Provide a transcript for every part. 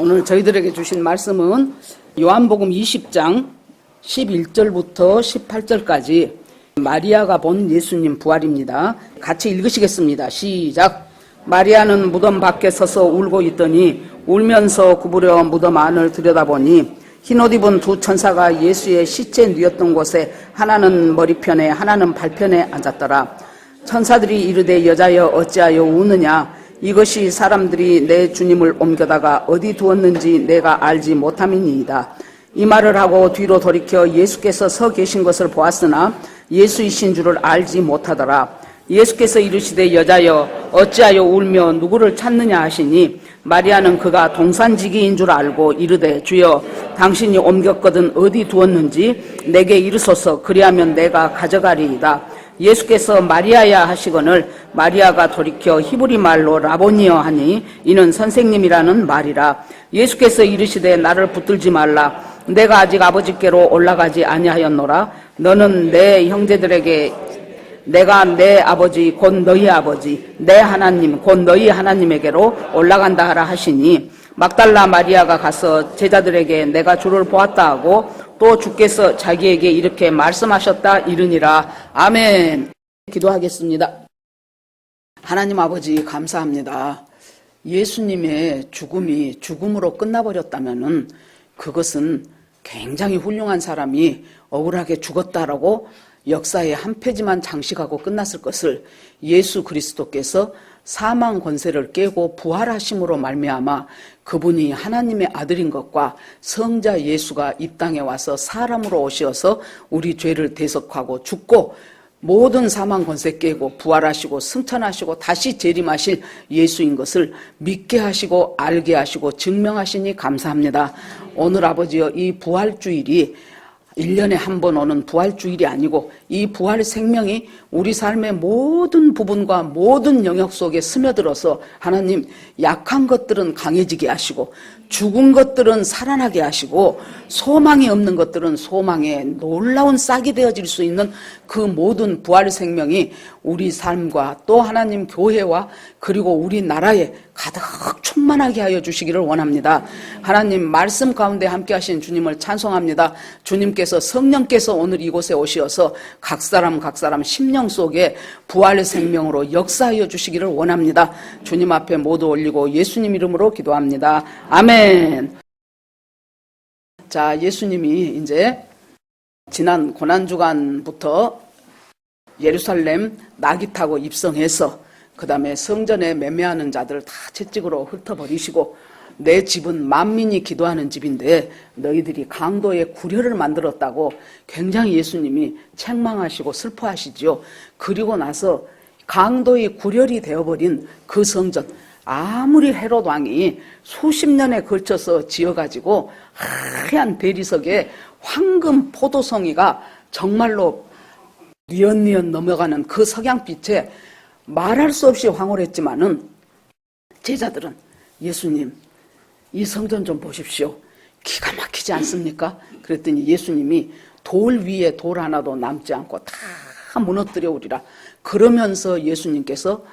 오늘 저희들에게 주신 말씀은 요한복음 20장 11절부터 18절까지 마리아가 본 예수님 부활입니다. 같이 읽으시겠습니다. 시작. 마리아는 무덤 밖에 서서 울고 있더니 울면서 구부려 무덤 안을 들여다보니 흰옷 입은 두 천사가 예수의 시체 누였던 곳에 하나는 머리편에 하나는 발편에 앉았더라. 천사들이 이르되 여자여 어찌하여 우느냐. 이것이 사람들이 내 주님을 옮겨다가 어디 두었는지 내가 알지 못함이니이다. 이 말을 하고 뒤로 돌이켜 예수께서 서 계신 것을 보았으나 예수이신 줄을 알지 못하더라. 예수께서 이르시되 여자여 어찌하여 울며 누구를 찾느냐 하시니 마리아는 그가 동산지기인 줄 알고 이르되 주여 당신이 옮겼거든 어디 두었는지 내게 이르소서 그리하면 내가 가져가리이다. 예수께서 마리아야 하시거늘 마리아가 돌이켜 히브리 말로 라보니여 하니 이는 선생님이라는 말이라. 예수께서 이르시되 나를 붙들지 말라. 내가 아직 아버지께로 올라가지 아니하였노라. 너는 내 형제들에게 내가 내 아버지 곧 너희 아버지 내 하나님 곧 너희 하나님에게로 올라간다 하라 하시니 막달라 마리아가 가서 제자들에게 내가 주를 보았다 하고 또 주께서 자기에게 이렇게 말씀하셨다 이르니라. 아멘. 기도하겠습니다. 하나님 아버지 감사합니다. 예수님의 죽음이 죽음으로 끝나버렸다면은 그것은 굉장히 훌륭한 사람이 억울하게 죽었다라고 역사의 한 페이지만 장식하고 끝났을 것을 예수 그리스도께서 사망 권세를 깨고 부활하심으로 말미암아 그분이 하나님의 아들인 것과 성자 예수가 이 땅에 와서 사람으로 오셔서 우리 죄를 대속하고 죽고 모든 사망 권세 깨고 부활하시고 승천하시고 다시 재림하실 예수인 것을 믿게 하시고 알게 하시고 증명하시니 감사합니다. 오늘 아버지여 이 부활주일이 1년에 한 번 오는 부활주일이 아니고 이 부활 생명이 우리 삶의 모든 부분과 모든 영역 속에 스며들어서 하나님 약한 것들은 강해지게 하시고 죽은 것들은 살아나게 하시고 소망이 없는 것들은 소망에 놀라운 싹이 되어질 수 있는 그 모든 부활 생명이 우리 삶과 또 하나님 교회와 그리고 우리나라에 가득 충만하게 하여 주시기를 원합니다. 하나님 말씀 가운데 함께 하신 주님을 찬송합니다. 주님께서 성령께서 오늘 이곳에 오시어서 각 사람 심령 속에 부활의 생명으로 역사하여 주시기를 원합니다. 주님 앞에 모두 올리고 예수님 이름으로 기도합니다. 아멘. 자, 예수님이 이제 지난 고난주간부터 예루살렘 나귀 타고 입성해서 그 다음에 성전에 매매하는 자들 다 채찍으로 흩어버리시고 내 집은 만민이 기도하는 집인데 너희들이 강도의 구려를 만들었다고 굉장히 예수님이 책망하시고 슬퍼하시지요. 그리고 나서 강도의 구렬이 되어버린 그 성전, 아무리 헤롯 왕이 수십 년에 걸쳐서 지어가지고 하얀 대리석에 황금 포도송이가 정말로 뉘엿뉘엿 넘어가는 그 석양빛에 말할 수 없이 황홀했지만은 제자들은 예수님 이 성전 좀 보십시오. 기가 막히지 않습니까? 그랬더니 예수님이 돌 위에 돌 하나도 남지 않고 다 무너뜨려 오리라. 그러면서 예수님께서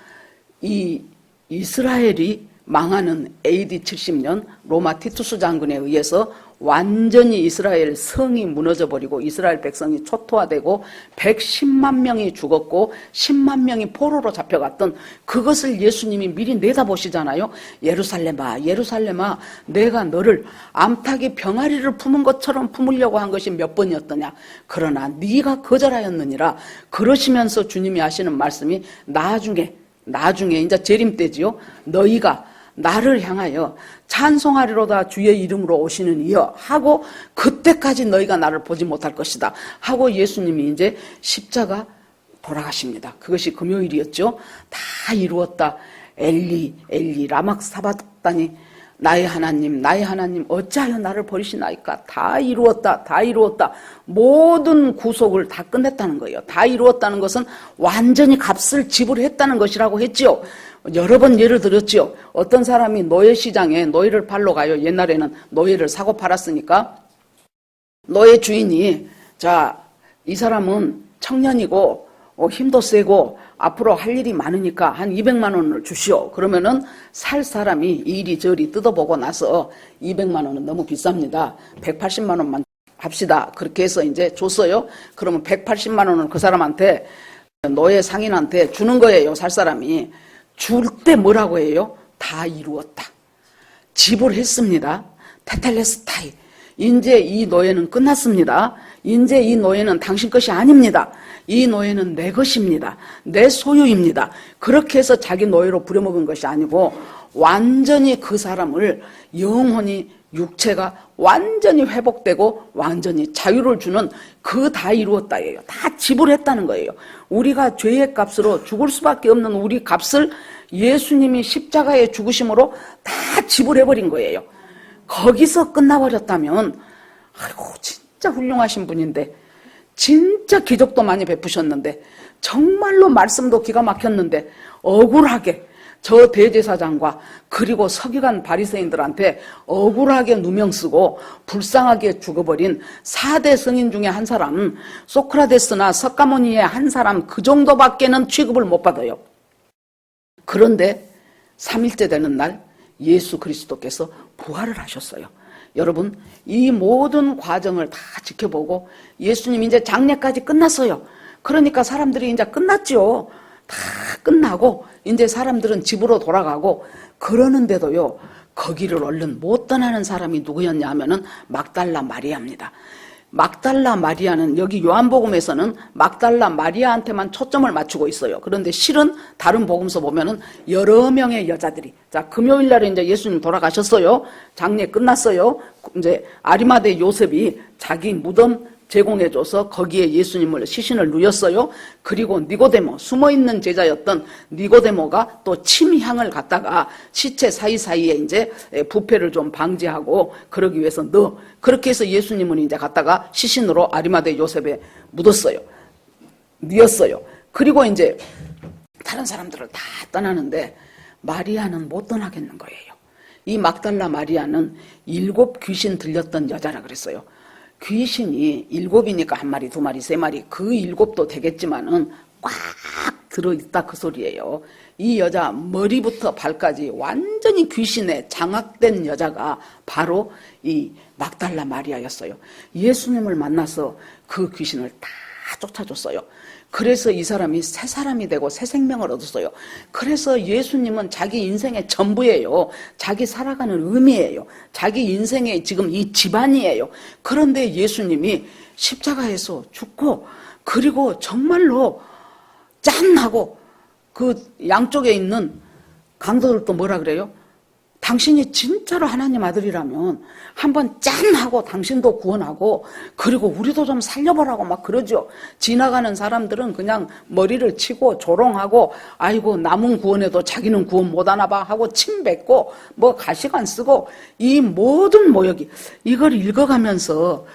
이 이스라엘이 망하는 AD 70년 로마 티투스 장군에 의해서 완전히 이스라엘 성이 무너져버리고 이스라엘 백성이 초토화되고 110만 명이 죽었고 10만 명이 포로로 잡혀갔던 그것을 예수님이 미리 내다보시잖아요. 예루살렘아 예루살렘아 내가 너를 암탉이 병아리를 품은 것처럼 품으려고 한 것이 몇 번이었더냐. 그러나 네가 거절하였느니라. 그러시면서 주님이 하시는 말씀이 나중에 이제 재림 때지요. 너희가 나를 향하여 찬송하리로다 주의 이름으로 오시는 이여 하고 그때까지 너희가 나를 보지 못할 것이다 하고 예수님이 이제 십자가 돌아가십니다. 그것이 금요일이었죠. 다 이루었다. 엘리 엘리 라막 사바다니 나의 하나님 어찌하여 나를 버리시나이까. 다 이루었다. 모든 구속을 다 끝냈다는 거예요. 다 이루었다는 것은 완전히 값을 지불했다는 것이라고 했지요. 여러 번 예를 들었지요. 어떤 사람이 노예시장에 노예를 팔러 가요. 옛날에는 노예를 사고 팔았으니까 노예 주인이 자, 이 사람은 청년이고 힘도 세고 앞으로 할 일이 많으니까 한 200만 원을 주시오. 그러면은 살 사람이 이리저리 뜯어보고 나서 200만 원은 너무 비쌉니다. 180만 원만 합시다. 그렇게 해서 이제 줬어요. 그러면 180만 원을 그 사람한테, 노예 상인한테 주는 거예요. 살 사람이. 줄 때 뭐라고 해요? 다 이루었다. 지불했습니다. 테텔레스타이. 이제 이 노예는 끝났습니다. 이제 이 노예는 당신 것이 아닙니다. 이 노예는 내 것입니다. 내 소유입니다. 그렇게 해서 자기 노예로 부려먹은 것이 아니고 완전히 그 사람을 영혼이 육체가 완전히 회복되고 완전히 자유를 주는 그 다 이루었다예요. 다 지불했다는 거예요. 우리가 죄의 값으로 죽을 수밖에 없는 우리 값을 예수님이 십자가의 죽으심으로 다 지불해버린 거예요. 거기서 끝나버렸다면 아이고 진짜 훌륭하신 분인데, 진짜 기적도 많이 베푸셨는데, 정말로 말씀도 기가 막혔는데 억울하게 저 대제사장과 그리고 서기관 바리새인들한테 억울하게 누명 쓰고 불쌍하게 죽어버린 4대 성인 중에 한 사람, 소크라테스나 석가모니의 한 사람, 그 정도밖에는 취급을 못 받아요. 그런데 3일째 되는 날 예수 그리스도께서 부활을 하셨어요. 여러분, 이 모든 과정을 다 지켜보고 예수님 이제 장례까지 끝났어요. 그러니까 사람들이 이제 끝났죠. 다 끝나고 이제 사람들은 집으로 돌아가고 그러는데도요, 거기를 얼른 못 떠나는 사람이 누구였냐 하면은 막달라 마리아입니다. 막달라 마리아는 여기 요한복음에서는 막달라 마리아한테만 초점을 맞추고 있어요. 그런데 실은 다른 복음서 보면은 여러 명의 여자들이, 자, 금요일 날에 이제 예수님 돌아가셨어요. 장례 끝났어요. 이제 아리마대 요셉이 자기 무덤 제공해줘서 거기에 예수님을 시신을 누였어요. 그리고 니고데모, 숨어있는 제자였던 니고데모가 또 침향을 갖다가 시체 사이사이에 이제 부패를 좀 방지하고 그러기 위해서 그렇게 해서 예수님은 이제 갖다가 시신으로 아리마대 요셉에 묻었어요. 누였어요. 그리고 이제 다른 사람들을 다 떠나는데 마리아는 못 떠나겠는 거예요. 이 막달라 마리아는 7 귀신 들렸던 여자라 그랬어요. 귀신이 7이니까 1마리, 2마리, 3마리, 그 7도 되겠지만은 꽉 들어있다 그 소리예요. 이 여자 머리부터 발까지 완전히 귀신에 장악된 여자가 바로 이 막달라 마리아였어요. 예수님을 만나서 그 귀신을 다 쫓아줬어요. 그래서 이 사람이 새 사람이 되고 새 생명을 얻었어요. 그래서 예수님은 자기 인생의 전부예요. 자기 살아가는 의미예요. 자기 인생의 지금 이 집안이에요. 그런데 예수님이 십자가에서 죽고 그리고 정말로 짠하고 그 양쪽에 있는 강도들도 뭐라 그래요? 당신이 진짜로 하나님 아들이라면 한번 짠하고 당신도 구원하고 그리고 우리도 좀 살려보라고 막 그러죠. 지나가는 사람들은 그냥 머리를 치고 조롱하고 아이고 남은 구원해도 자기는 구원 못하나 봐 하고 침 뱉고 뭐 가시관 쓰고 이 모든 모욕이, 이걸 읽어가면서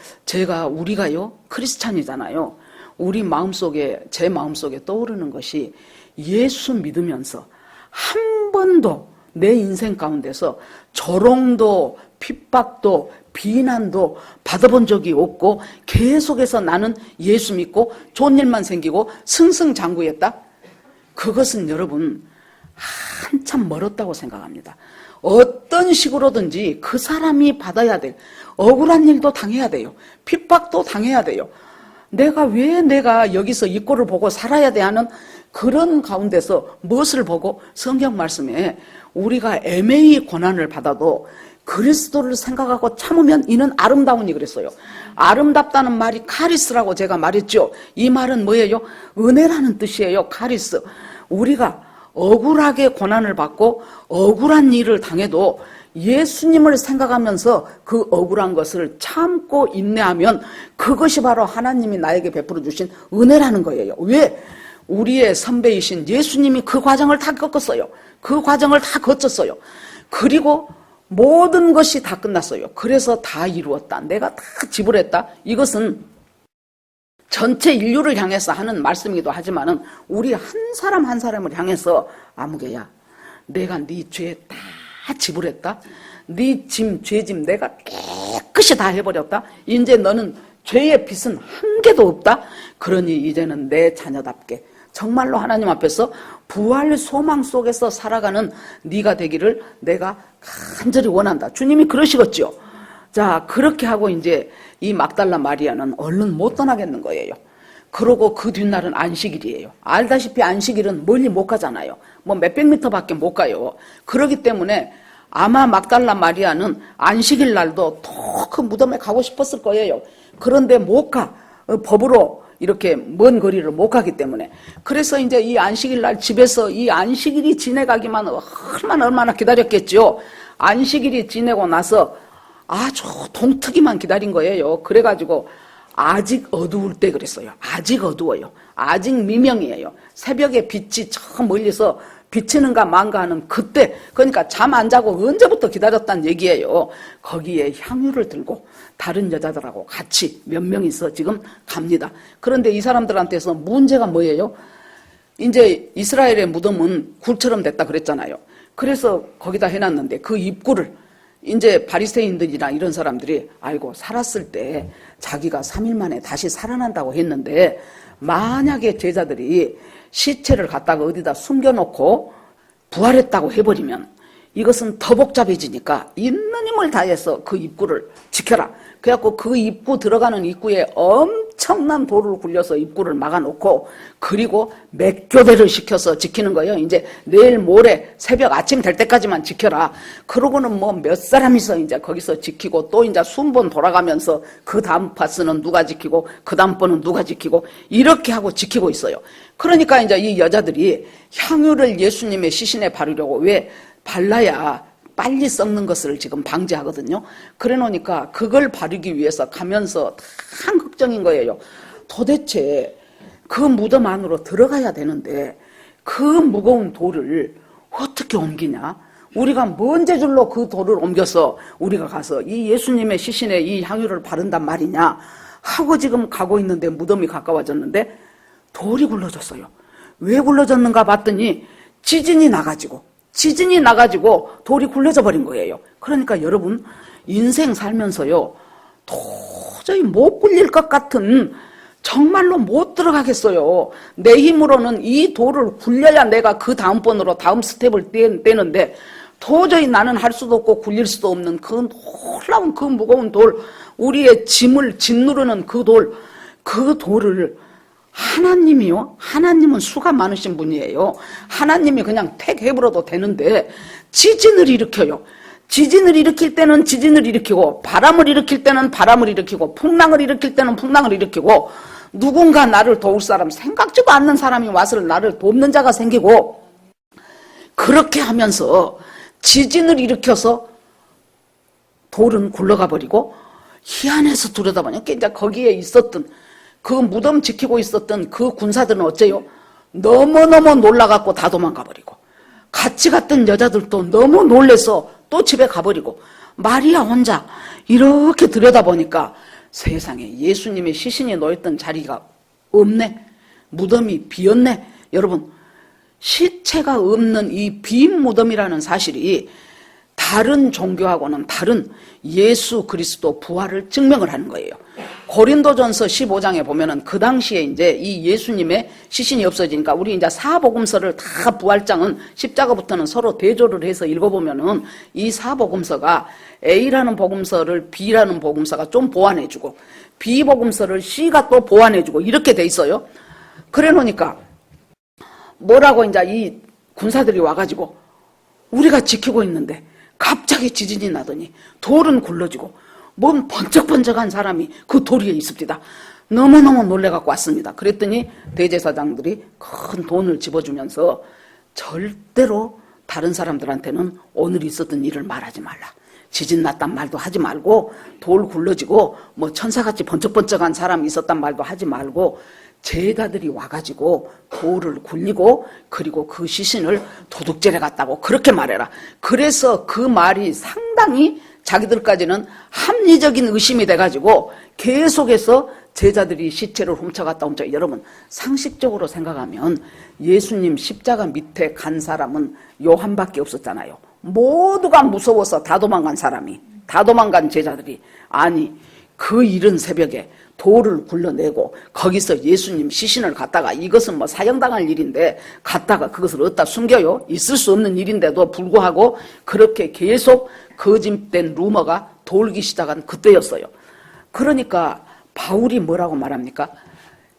우리가요 크리스찬이잖아요. 우리 마음속에, 제 마음속에 떠오르는 것이 예수 믿으면서 한 번도 내 인생 가운데서 조롱도 핍박도 비난도 받아본 적이 없고 계속해서 나는 예수 믿고 좋은 일만 생기고 승승장구했다? 그것은 여러분 한참 멀었다고 생각합니다. 어떤 식으로든지 그 사람이 받아야 될 억울한 일도 당해야 돼요. 핍박도 당해야 돼요. 내가 여기서 이 꼴을 보고 살아야 돼 하는 그런 가운데서 무엇을 보고 성경 말씀에 우리가 애매히 고난을 받아도 그리스도를 생각하고 참으면 이는 아름다우니 그랬어요. 아름답다는 말이 카리스라고 제가 말했죠. 이 말은 뭐예요? 은혜라는 뜻이에요. 카리스. 우리가 억울하게 고난을 받고 억울한 일을 당해도 예수님을 생각하면서 그 억울한 것을 참고 인내하면 그것이 바로 하나님이 나에게 베풀어 주신 은혜라는 거예요. 왜? 우리의 선배이신 예수님이 그 과정을 다 겪었어요. 그 과정을 다 거쳤어요. 그리고 모든 것이 다 끝났어요. 그래서 다 이루었다. 내가 다 지불했다. 이것은 전체 인류를 향해서 하는 말씀이기도 하지만은 우리 한 사람 한 사람을 향해서 아무개야, 내가 네 죄 다 지불했다. 네 죄짐 내가 깨끗이 다 해버렸다. 이제 너는 죄의 빚은 한 개도 없다. 그러니 이제는 내 자녀답게 정말로 하나님 앞에서 부활 소망 속에서 살아가는 네가 되기를 내가 간절히 원한다. 주님이 그러시겠죠. 자, 그렇게 하고 이제 이 막달라 마리아는 얼른 못 떠나겠는 거예요. 그러고 그 뒷날은 안식일이에요. 알다시피 안식일은 멀리 못 가잖아요. 뭐 몇백 미터밖에 못 가요. 그렇기 때문에 아마 막달라 마리아는 안식일 날도 더 그 무덤에 가고 싶었을 거예요. 그런데 못 가. 법으로 이렇게 먼 거리를 못 가기 때문에. 그래서 이제 이 안식일 날 집에서 이 안식일이 지내가기만 얼마나 기다렸겠죠. 안식일이 지내고 나서 아주 동트기만 기다린 거예요. 그래가지고 아직 어두울 때 그랬어요. 아직 어두워요. 아직 미명이에요. 새벽에 빛이 저 멀리서 비치는가 만가 하는 그때, 그러니까 잠 안 자고 언제부터 기다렸다는 얘기예요. 거기에 향유를 들고 다른 여자들하고 같이 몇 명이서 지금 갑니다. 그런데 이 사람들한테서 문제가 뭐예요? 이제 이스라엘의 무덤은 굴처럼 됐다 그랬잖아요. 그래서 거기다 해놨는데 그 입구를 이제 바리새인들이나 이런 사람들이 아이고 살았을 때 자기가 3일 만에 다시 살아난다고 했는데 만약에 제자들이 시체를 갖다가 어디다 숨겨놓고 부활했다고 해버리면 이것은 더 복잡해지니까 있는 힘을 다해서 그 입구를 지켜라. 그래갖고 그 입구 들어가는 입구에 엄청난 돌을 굴려서 입구를 막아놓고 그리고 맥교대를 시켜서 지키는 거예요. 이제 내일 모레 새벽 아침 될 때까지만 지켜라. 그러고는 뭐 몇 사람이서 이제 거기서 지키고 또 이제 순번 돌아가면서 그 다음 파스는 누가 지키고 그 다음 번은 누가 지키고 이렇게 하고 지키고 있어요. 그러니까 이제 이 여자들이 향유를 예수님의 시신에 바르려고 왜 발라야 빨리 썩는 것을 지금 방지하거든요. 그래 놓으니까 그걸 바르기 위해서 가면서 참 걱정인 거예요. 도대체 그 무덤 안으로 들어가야 되는데 그 무거운 돌을 어떻게 옮기냐? 우리가 뭔 재줄로 그 돌을 옮겨서 우리가 가서 이 예수님의 시신에 이 향유를 바른단 말이냐 하고 지금 가고 있는데 무덤이 가까워졌는데 돌이 굴러졌어요. 왜 굴러졌는가 봤더니 지진이 나가지고 돌이 굴려져 버린 거예요. 그러니까 여러분 인생 살면서요 도저히 못 굴릴 것 같은 정말로 못 들어가겠어요. 내 힘으로는 이 돌을 굴려야 내가 그 다음번으로 다음 스텝을 떼는데 도저히 나는 할 수도 없고 굴릴 수도 없는 그 놀라운 그 무거운 돌, 우리의 짐을 짓누르는 그 돌을 하나님은 수가 많으신 분이에요. 하나님이 그냥 택 해버려도 되는데 지진을 일으켜요. 지진을 일으킬 때는 지진을 일으키고 바람을 일으킬 때는 바람을 일으키고 풍랑을 일으킬 때는 풍랑을 일으키고 누군가 나를 도울 사람, 생각지도 않는 사람이 와서 나를 돕는 자가 생기고 그렇게 하면서 지진을 일으켜서 돌은 굴러가 버리고 희한해서 들여다보니까 이제 거기에 있었던 그 무덤 지키고 있었던 그 군사들은 어째요? 너무너무 놀라갖고 다 도망가 버리고 같이 갔던 여자들도 너무 놀래서 또 집에 가버리고 마리아 혼자 이렇게 들여다보니까 세상에 예수님의 시신이 놓였던 자리가 없네. 무덤이 비었네. 여러분 시체가 없는 이 빈 무덤이라는 사실이 다른 종교하고는 다른 예수 그리스도 부활을 증명을 하는 거예요. 고린도전서 15장에 보면은 그 당시에 이제 이 예수님의 시신이 없어지니까 우리 이제 사복음서를 다 부활장은 십자가부터는 서로 대조를 해서 읽어보면은 이 사복음서가 A라는 복음서를 B라는 복음서가 좀 보완해주고 B 복음서를 C가 또 보완해주고 이렇게 돼 있어요. 그래 놓으니까 뭐라고 이제 이 군사들이 와가지고 우리가 지키고 있는데 갑자기 지진이 나더니 돌은 굴러지고 몸 번쩍번쩍한 사람이 그 돌 위에 있습니다. 너무너무 놀래갖고 왔습니다. 그랬더니 대제사장들이 큰 돈을 집어주면서 절대로 다른 사람들한테는 오늘 있었던 일을 말하지 말라. 지진 났단 말도 하지 말고 돌 굴러지고 뭐 천사같이 번쩍번쩍한 사람이 있었단 말도 하지 말고 제자들이 와가지고 돌을 굴리고 그리고 그 시신을 도둑질해 갔다고 그렇게 말해라. 그래서 그 말이 상당히 자기들까지는 합리적인 의심이 돼가지고 계속해서 제자들이 시체를 훔쳐갔다 여러분 상식적으로 생각하면 예수님 십자가 밑에 간 사람은 요한밖에 없었잖아요. 모두가 무서워서 다 도망간 제자들이 아니 그 이른 새벽에 돌을 굴러내고 거기서 예수님 시신을 갖다가, 이것은 뭐 사형당할 일인데 갖다가 그것을 어디다 숨겨요? 있을 수 없는 일인데도 불구하고 그렇게 계속 거짓된 루머가 돌기 시작한 그때였어요. 그러니까 바울이 뭐라고 말합니까?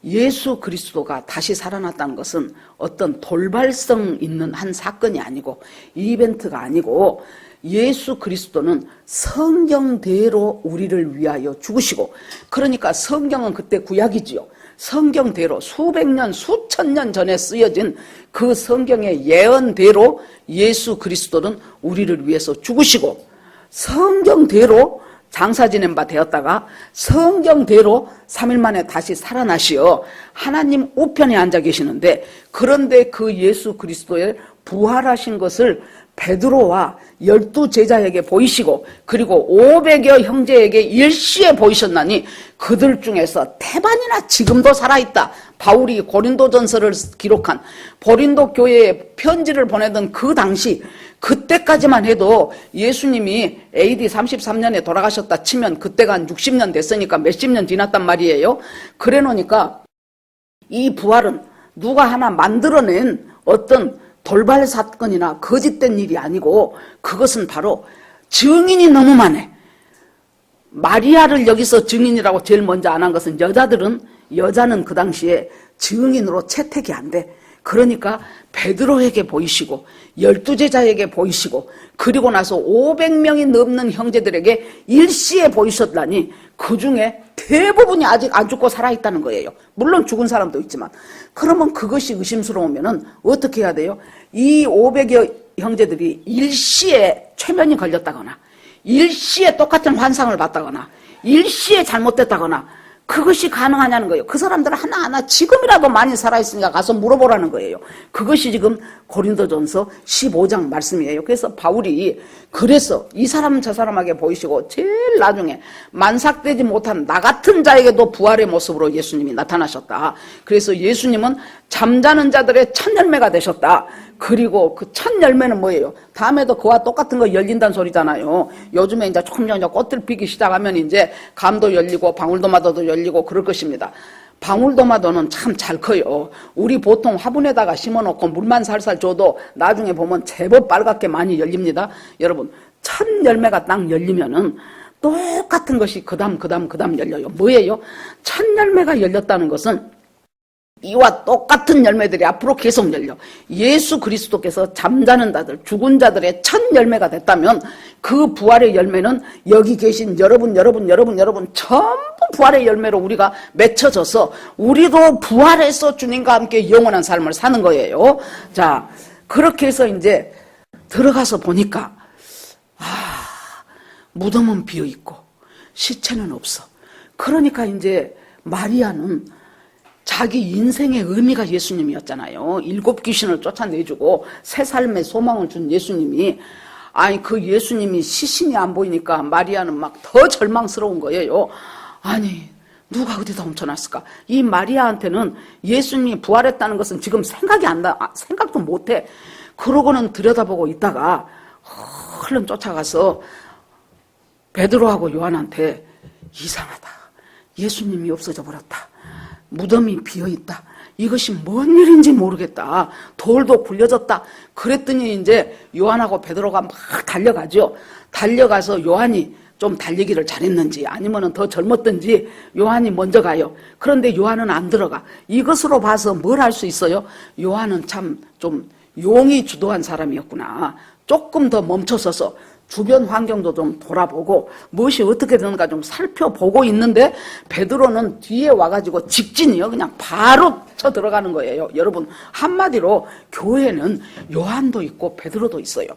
예수 그리스도가 다시 살아났다는 것은 어떤 돌발성 있는 한 사건이 아니고 이벤트가 아니고, 예수 그리스도는 성경대로 우리를 위하여 죽으시고, 그러니까 성경은 그때 구약이지요. 성경대로 수백 년, 수천 년 전에 쓰여진 그 성경의 예언대로 예수 그리스도는 우리를 위해서 죽으시고, 성경대로 장사 지낸 바 되었다가 성경대로 3일 만에 다시 살아나시어 하나님 우편에 앉아 계시는데, 그런데 그 예수 그리스도의 부활하신 것을 베드로와 12제자에게 보이시고, 그리고 500여 형제에게 일시에 보이셨나니 그들 중에서 태반이나 지금도 살아있다. 바울이 고린도전서를 기록한 고린도 교회에 편지를 보내던 그 당시, 그때까지만 해도 예수님이 AD 33년에 돌아가셨다 치면 그때가 한 60년 됐으니까 몇십 년 지났단 말이에요. 그래 놓으니까 이 부활은 누가 하나 만들어낸 어떤 돌발 사건이나 거짓된 일이 아니고, 그것은 바로 증인이 너무 많아. 마리아를 여기서 증인이라고 제일 먼저 안 한 것은, 여자는 그 당시에 증인으로 채택이 안 돼. 그러니까 베드로에게 보이시고 12제자에게 보이시고, 그리고 나서 500명이 넘는 형제들에게 일시에 보이셨다니 그 중에 대부분이 아직 안 죽고 살아있다는 거예요. 물론 죽은 사람도 있지만. 그러면 그것이 의심스러우면은 어떻게 해야 돼요? 이 500여 형제들이 일시에 최면이 걸렸다거나, 일시에 똑같은 환상을 봤다거나, 일시에 잘못됐다거나, 그것이 가능하냐는 거예요. 그 사람들 하나하나 지금이라도 많이 살아있으니까 가서 물어보라는 거예요. 그것이 지금 고린도전서 15장 말씀이에요. 그래서 바울이 그래서 이 사람 저 사람에게 보이시고 제일 나중에 만삭되지 못한 나 같은 자에게도 부활의 모습으로 예수님이 나타나셨다. 그래서 예수님은 잠자는 자들의 첫 열매가 되셨다. 그리고 그 첫 열매는 뭐예요? 다음에도 그와 똑같은 거 열린다는 소리잖아요. 요즘에 이제 조금 꽃들 피기 시작하면 이제 감도 열리고 방울토마토도 열리고 그럴 것입니다. 방울토마토는 참 잘 커요. 우리 보통 화분에다가 심어놓고 물만 살살 줘도 나중에 보면 제법 빨갛게 많이 열립니다. 여러분, 첫 열매가 딱 열리면은 똑같은 것이 그다음 열려요. 뭐예요? 첫 열매가 열렸다는 것은 이와 똑같은 열매들이 앞으로 계속 열려. 예수 그리스도께서 잠자는 자들, 죽은 자들의 첫 열매가 됐다면 그 부활의 열매는 여기 계신 여러분 전부 부활의 열매로 우리가 맺혀져서 우리도 부활해서 주님과 함께 영원한 삶을 사는 거예요. 자, 그렇게 해서 이제 들어가서 보니까 무덤은 비어있고 시체는 없어. 그러니까 이제 마리아는 자기 인생의 의미가 예수님이었잖아요. 7 귀신을 쫓아내주고 새 삶의 소망을 준 예수님이, 아니 그 예수님이 시신이 안 보이니까 마리아는 막 더 절망스러운 거예요. 아니 누가 어디다 훔쳐놨을까? 이 마리아한테는 예수님이 부활했다는 것은 지금 생각이 안 나, 생각도 못해. 그러고는 들여다보고 있다가 얼른 쫓아가서 베드로하고 요한한테, 이상하다, 예수님이 없어져 버렸다, 무덤이 비어있다, 이것이 뭔 일인지 모르겠다, 돌도 굴려졌다. 그랬더니 이제 요한하고 베드로가 막 달려가죠. 달려가서 요한이 좀 달리기를 잘했는지 아니면 더 젊었든지 요한이 먼저 가요. 그런데 요한은 안 들어가. 이것으로 봐서 뭘 할 수 있어요? 요한은 참 좀 용이 주도한 사람이었구나. 조금 더 멈춰서서 주변 환경도 좀 돌아보고 무엇이 어떻게 되는가 좀 살펴보고 있는데, 베드로는 뒤에 와가지고 직진이요. 그냥 바로 쳐 들어가는 거예요. 여러분, 한마디로 교회는 요한도 있고 베드로도 있어요.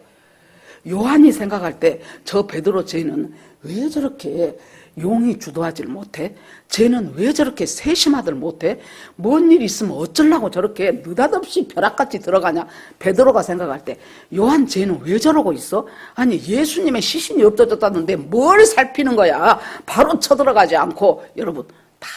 요한이 생각할 때 저 베드로 쟤는 왜 저렇게 용이 주도하지를 못해? 쟤는 왜 저렇게 세심하들 못해? 뭔 일 있으면 어쩌려고 저렇게 느닷없이 벼락같이 들어가냐? 베드로가 생각할 때 요한 쟤는 왜 저러고 있어? 아니 예수님의 시신이 없어졌다는데 뭘 살피는 거야? 바로 쳐들어가지 않고. 여러분, 다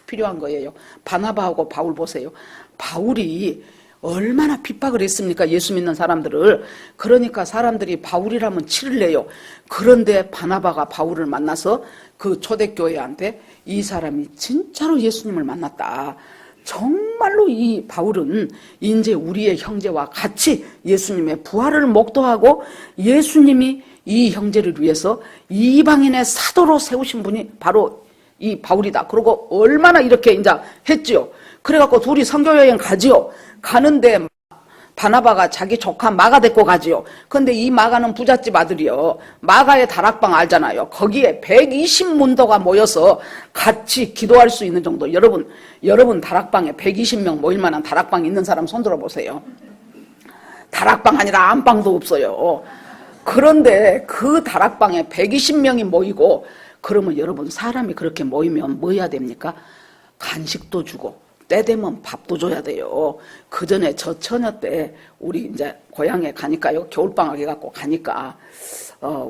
필요한 거예요. 바나바하고 바울 보세요. 바울이 얼마나 핍박을 했습니까? 예수 믿는 사람들을. 그러니까 사람들이 바울이라면 치를 내요. 그런데 바나바가 바울을 만나서 그 초대교회한테 이 사람이 진짜로 예수님을 만났다. 정말로 이 바울은 이제 우리의 형제와 같이 예수님의 부활을 목도하고 예수님이 이 형제를 위해서 이방인의 사도로 세우신 분이 바로 이 바울이다. 그러고 얼마나 이렇게 이제 했지요. 그래갖고 둘이 선교여행 가지요. 가는데 바나바가 자기 조카 마가 데리고 가지요. 근데 이 마가는 부잣집 아들이요. 마가의 다락방 알잖아요. 거기에 120문도가 모여서 같이 기도할 수 있는 정도. 여러분 다락방에 120명 모일 만한 다락방 있는 사람 손 들어보세요. 다락방 아니라 안방도 없어요. 그런데 그 다락방에 120명이 모이고, 그러면 여러분 사람이 그렇게 모이면 뭐 해야 됩니까? 간식도 주고 때 되면 밥도 줘야 돼요. 그 전에 저 처녀 때 우리 이제 고향에 가니까요. 겨울방학 해갖고 가니까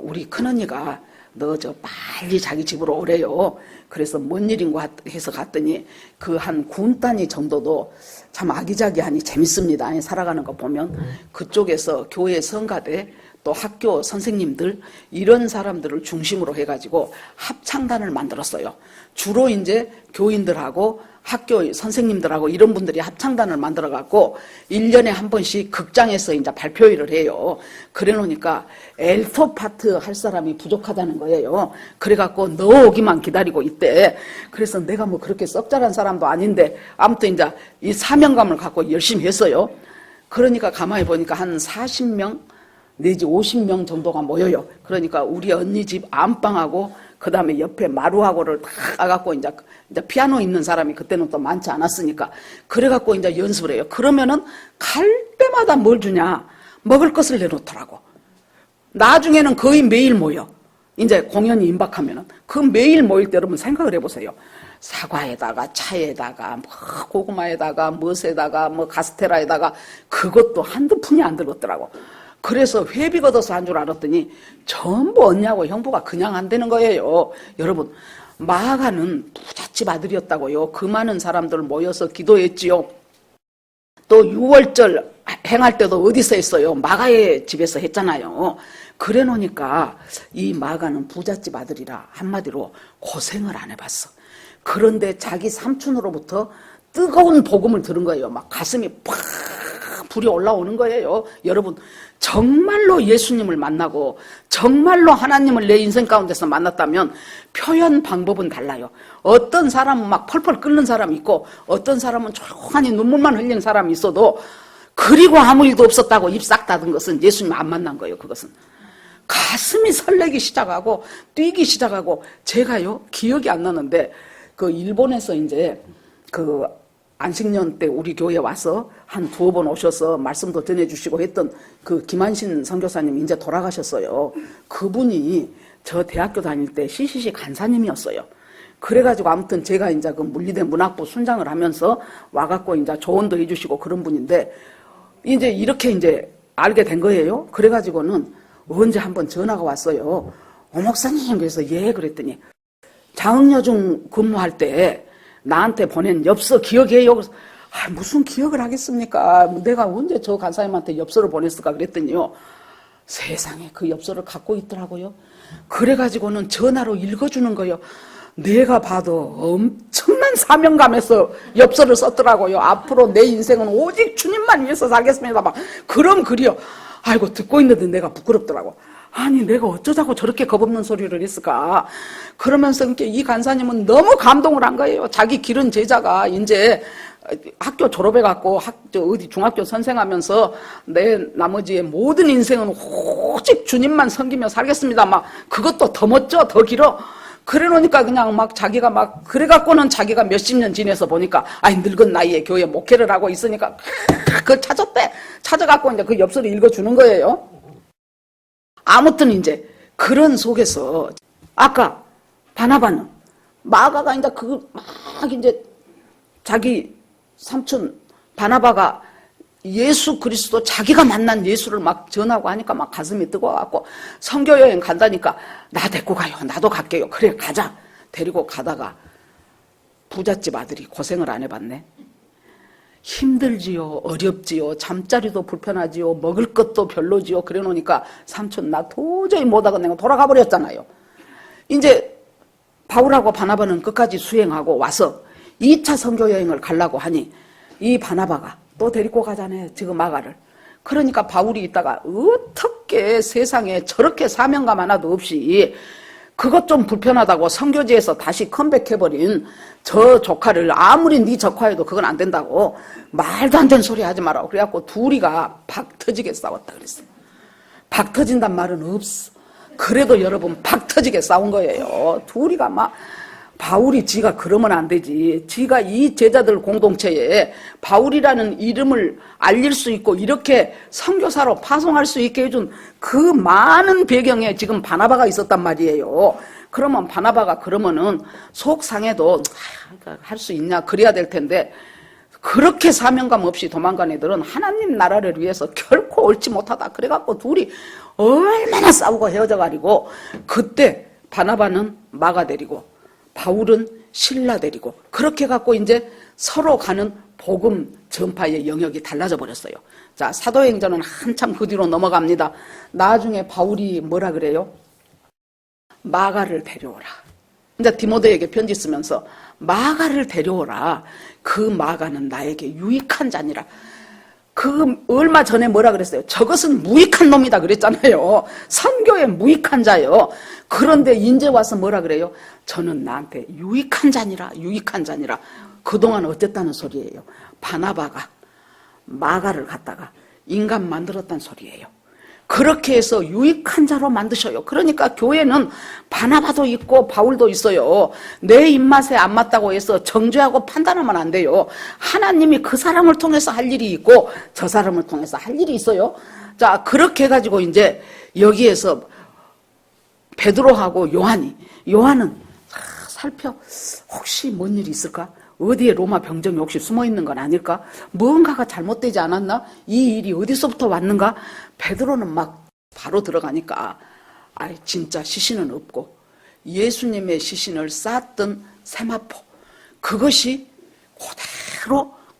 우리 큰언니가 너 저 빨리 자기 집으로 오래요. 그래서 뭔 일인가 해서 갔더니 그 한 군 단위 정도도 참 아기자기하니 재밌습니다. 살아가는 거 보면 그쪽에서 교회 성가대 또 학교 선생님들 이런 사람들을 중심으로 해가지고 합창단을 만들었어요. 주로 이제 교인들하고 학교 선생님들하고 이런 분들이 합창단을 만들어갖고 1년에 한 번씩 극장에서 이제 발표회를 해요. 그래 놓으니까 엘토 파트 할 사람이 부족하다는 거예요. 그래갖고 너 오기만 기다리고 있대. 그래서 내가 뭐 그렇게 썩잘한 사람도 아닌데 아무튼 이제 이 사명감을 갖고 열심히 했어요. 그러니까 가만히 보니까 한 40명 내지 50명 정도가 모여요. 그러니까 우리 언니 집 안방하고 그 다음에 옆에 마루하고를 다 가갖고 이제 피아노 있는 사람이 그때는 또 많지 않았으니까 그래갖고 이제 연습을 해요. 그러면은 갈 때마다 뭘 주냐? 먹을 것을 내놓더라고. 나중에는 거의 매일 모여. 이제 공연이 임박하면은 그 매일 모일 때 여러분 생각을 해보세요. 사과에다가 차에다가 뭐 고구마에다가 무엇에다가 뭐 가스테라에다가 그것도 한두 푼이 안 들었더라고. 그래서 회비 걷어서 한 줄 알았더니 전부 언니하고 형부가 그냥 안 되는 거예요. 여러분 마가는 부잣집 아들이었다고요. 그 많은 사람들 모여서 기도했지요. 또 6월절 행할 때도 어디서 했어요? 마가의 집에서 했잖아요. 그래 놓으니까 이 마가는 부잣집 아들이라 한마디로 고생을 안 해봤어. 그런데 자기 삼촌으로부터 뜨거운 복음을 들은 거예요. 막 가슴이 팍 불이 올라오는 거예요. 여러분 정말로 예수님을 만나고 정말로 하나님을 내 인생 가운데서 만났다면 표현 방법은 달라요. 어떤 사람은 막 펄펄 끓는 사람이 있고 어떤 사람은 조용하니 눈물만 흘리는 사람이 있어도 그리고 아무 일도 없었다고 입 싹 닫은 것은 예수님 안 만난 거예요. 그것은 가슴이 설레기 시작하고 뛰기 시작하고 제가요 기억이 안 나는데 그 일본에서 이제 그 안식년 때 우리 교회에 와서 한 2번 오셔서 말씀도 전해주시고 했던 그 김한신 선교사님 이제 돌아가셨어요. 그분이 저 대학교 다닐 때 CCC 간사님이었어요. 그래가지고 아무튼 제가 이제 그 물리대 문학부 순장을 하면서 와갖고 이제 조언도 해주시고 그런 분인데 이제 이렇게 이제 알게 된 거예요. 그래가지고는 언제 한번 전화가 왔어요. 목사님 그래서 예 그랬더니 장흥여중 근무할 때 나한테 보낸 엽서 기억해요? 무슨 기억을 하겠습니까? 내가 언제 저 간사님한테 엽서를 보냈을까 그랬더니요. 세상에 그 엽서를 갖고 있더라고요. 그래가지고는 전화로 읽어주는 거예요. 내가 봐도 엄청난 사명감에서 엽서를 썼더라고요. 앞으로 내 인생은 오직 주님만 위해서 살겠습니다. 막 그런 글이요. 아이고 듣고 있는데 내가 부끄럽더라고. 아니 내가 어쩌자고 저렇게 겁없는 소리를 했을까. 그러면서 이 간사님은 너무 감동을 한 거예요. 자기 기른 제자가 이제 학교 졸업해갖고 어디 중학교 선생하면서 내 나머지의 모든 인생은 오직 주님만 섬기며 살겠습니다. 막 그것도 더 멋져 더 길어. 그래 놓으니까 그냥 막 자기가 막 그래갖고는 자기가 몇십 년 지내서 보니까 아이 늙은 나이에 교회 목회를 하고 있으니까 그걸 찾았대. 찾아갖고 이제 그 엽서를 읽어주는 거예요. 아무튼 이제 그런 속에서 아까 바나바는 마가가 이제 막 이제 자기 삼촌 바나바가 예수 그리스도 자기가 만난 예수를 막 전하고 하니까 막 가슴이 뜨거워갖고 선교여행 간다니까 나 데리고 가요. 나도 갈게요. 그래 가자. 데리고 가다가 부잣집 아들이 고생을 안 해봤네. 힘들지요, 어렵지요, 잠자리도 불편하지요, 먹을 것도 별로지요. 그래 놓으니까 삼촌 나 도저히 못하겠네 돌아가 버렸잖아요. 이제 바울하고 바나바는 끝까지 수행하고 와서 2차 선교 여행을 가려고 하니 이 바나바가 또 데리고 가자네, 지금 마가를. 그러니까 바울이 있다가 어떻게 세상에 저렇게 사명감 하나도 없이 그것 좀 불편하다고 선교지에서 다시 컴백해버린 저 조카를 아무리 네 조카해도 그건 안 된다고 말도 안 되는 소리 하지 마라. 그래갖고 둘이가 박 터지게 싸웠다 그랬어요. 박 터진단 말은 없어. 그래도 여러분 박 터지게 싸운 거예요. 둘이가 막 바울이 지가 그러면 안 되지. 지가 이 제자들 공동체에 바울이라는 이름을 알릴 수 있고 이렇게 선교사로 파송할 수 있게 해준 그 많은 배경에 지금 바나바가 있었단 말이에요. 그러면 바나바가 그러면은 속상해도 할 수 있냐 그래야 될 텐데 그렇게 사명감 없이 도망간 애들은 하나님 나라를 위해서 결코 옳지 못하다. 그래갖고 둘이 얼마나 싸우고 헤어져가지고 그때 바나바는 마가 데리고 바울은 실라 데리고 그렇게 갖고 이제 서로 가는 복음 전파의 영역이 달라져 버렸어요. 자, 사도행전은 한참 그 뒤로 넘어갑니다. 나중에 바울이 뭐라 그래요? 마가를 데려오라. 이제 디모데에게 편지 쓰면서 마가를 데려오라. 그 마가는 나에게 유익한 자니라. 그 얼마 전에 뭐라 그랬어요? 저것은 무익한 놈이다 그랬잖아요. 선교에 무익한 자요. 그런데 이제 와서 뭐라 그래요? 저는 나한테 유익한 자니라, 유익한 자니라. 그동안 어쨌다는 소리예요? 바나바가 마가를 갖다가 인간 만들었다는 소리예요. 그렇게 해서 유익한 자로 만드셔요. 그러니까 교회는 바나바도 있고 바울도 있어요. 내 입맛에 안 맞다고 해서 정죄하고 판단하면 안 돼요. 하나님이 그 사람을 통해서 할 일이 있고 저 사람을 통해서 할 일이 있어요. 자, 그렇게 해가지고 이제 여기에서 베드로하고 요한은 살펴 혹시 뭔 일이 있을까? 어디에 로마 병정이 혹시 숨어 있는 건 아닐까? 뭔가가 잘못되지 않았나? 이 일이 어디서부터 왔는가? 베드로는 막 바로 들어가니까 진짜 시신은 없고 예수님의 시신을 쌓았던 세마포 그것이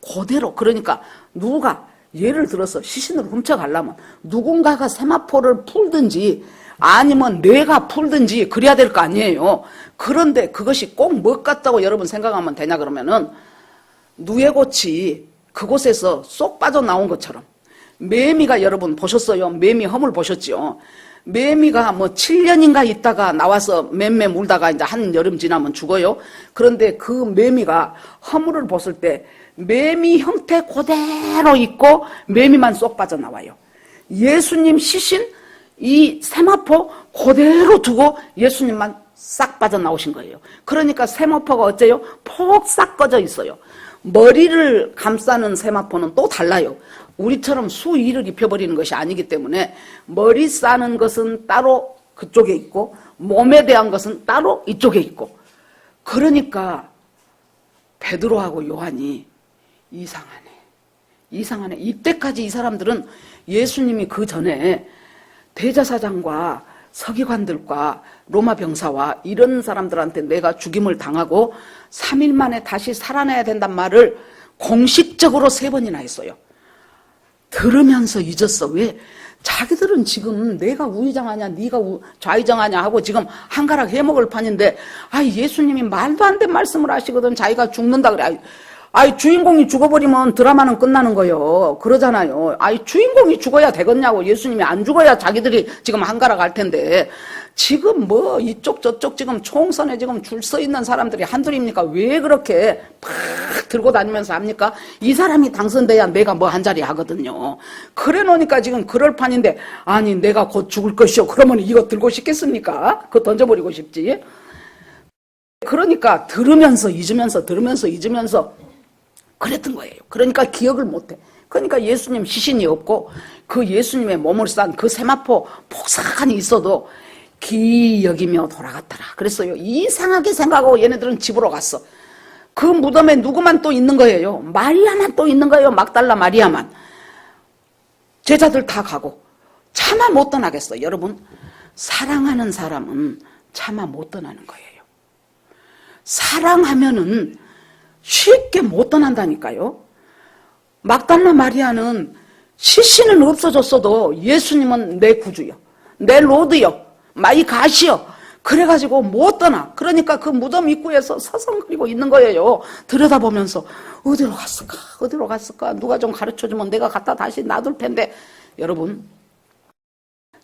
그대로 그러니까 누가 예를 들어서 시신을 훔쳐가려면 누군가가 세마포를 풀든지 아니면 뇌가 풀든지 그래야 될 거 아니에요. 그런데 그것이 꼭 뭐 같다고 여러분 생각하면 되냐 그러면은 누에고치 그곳에서 쏙 빠져나온 것처럼 매미가 여러분 보셨어요? 매미 허물 보셨죠? 매미가 뭐 7년인가 있다가 나와서 맴매 물다가 이제 한 여름 지나면 죽어요. 그런데 그 매미가 허물을 벗을 때 매미 형태 그대로 있고 매미만 쏙 빠져나와요. 예수님 시신 이 세마포 그대로 두고 예수님만 싹 빠져나오신 거예요. 그러니까 세마포가 어째요? 폭 싹 꺼져 있어요. 머리를 감싸는 세마포는 또 달라요. 우리처럼 수의를 입혀버리는 것이 아니기 때문에 머리 싸는 것은 따로 그쪽에 있고 몸에 대한 것은 따로 이쪽에 있고 그러니까 베드로하고 요한이 이상하네. 이때까지 이 사람들은 예수님이 그 전에 대제사장과 서기관들과 로마 병사와 이런 사람들한테 내가 죽임을 당하고 3일 만에 다시 살아나야 된단 말을 공식적으로 3번이나 했어요. 들으면서 잊었어. 왜? 자기들은 지금 내가 우의정하냐 네가 좌의정하냐 하고 지금 한가락 해먹을 판인데 예수님이 말도 안 된 말씀을 하시거든. 자기가 죽는다 그래. 주인공이 죽어버리면 드라마는 끝나는 거예요. 그러잖아요. 주인공이 죽어야 되겠냐고. 예수님이 안 죽어야 자기들이 지금 한가락 할 텐데. 지금 뭐 이쪽 저쪽 지금 총선에 지금 줄 서 있는 사람들이 한둘입니까? 왜 그렇게 팍 들고 다니면서 합니까? 이 사람이 당선돼야 내가 뭐 한 자리 하거든요. 그래 놓으니까 지금 그럴 판인데 내가 곧 죽을 것이요. 그러면 이거 들고 싶겠습니까? 그거 던져버리고 싶지. 그러니까 들으면서 잊으면서 그랬던 거예요. 그러니까 기억을 못해. 그러니까 예수님 시신이 없고 그 예수님의 몸을 싼 그 세마포 폭삭하니 있어도 기여기며 돌아갔더라. 그랬어요. 이상하게 생각하고 얘네들은 집으로 갔어. 그 무덤에 누구만 또 있는 거예요? 마리아만 또 있는 거예요. 막달라 마리아만. 제자들 다 가고 차마 못 떠나겠어. 여러분, 사랑하는 사람은 차마 못 떠나는 거예요. 사랑하면은 쉽게 못 떠난다니까요. 막달라 마리아는 시신은 없어졌어도 예수님은 내 구주요, 내 로드요, 마이 갓이요. 그래가지고 못 떠나. 그러니까 그 무덤 입구에서 서성거리고 있는 거예요. 들여다보면서 어디로 갔을까? 어디로 갔을까? 누가 좀 가르쳐주면 내가 갖다 다시 놔둘 텐데. 여러분,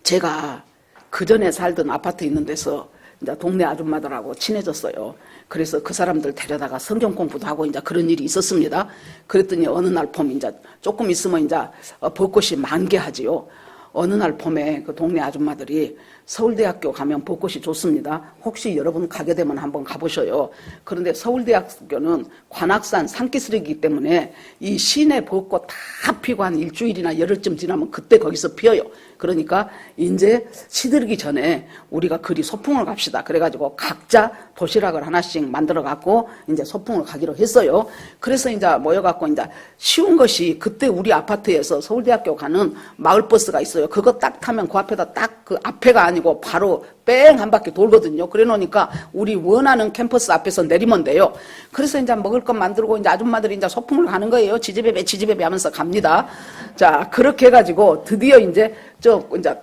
제가 그 전에 살던 아파트 있는 데서 이제 동네 아줌마들하고 친해졌어요. 그래서 그 사람들 데려다가 성경 공부도 하고 이제 그런 일이 있었습니다. 그랬더니 어느 날 봄 이제 조금 있으면 이제 벚꽃이 만개하지요. 어느 날 봄에 그 동네 아줌마들이 서울대학교 가면 벚꽃이 좋습니다. 혹시 여러분 가게 되면 한번 가보셔요. 그런데 서울대학교는 관악산 산기슭이기 때문에 이 시내 벚꽃 다 피고 한 일주일이나 열흘쯤 지나면 그때 거기서 피어요. 그러니까 이제 시들기 전에 우리가 그리 소풍을 갑시다. 그래가지고 각자 도시락을 하나씩 만들어 갖고 이제 소풍을 가기로 했어요. 그래서 이제 모여갖고 이제 쉬운 것이 그때 우리 아파트에서 서울대학교 가는 마을버스가 있어요. 그거 딱 타면 그 앞에다 딱 그 앞에가 아니고 바로 뺑 한 바퀴 돌거든요. 그래 놓으니까 우리 원하는 캠퍼스 앞에서 내리면 돼요. 그래서 이제 먹을 것 만들고 이제 아줌마들이 이제 소풍을 가는 거예요. 지지배배 지지배배 하면서 갑니다. 자, 그렇게 해가지고 드디어 이제 이제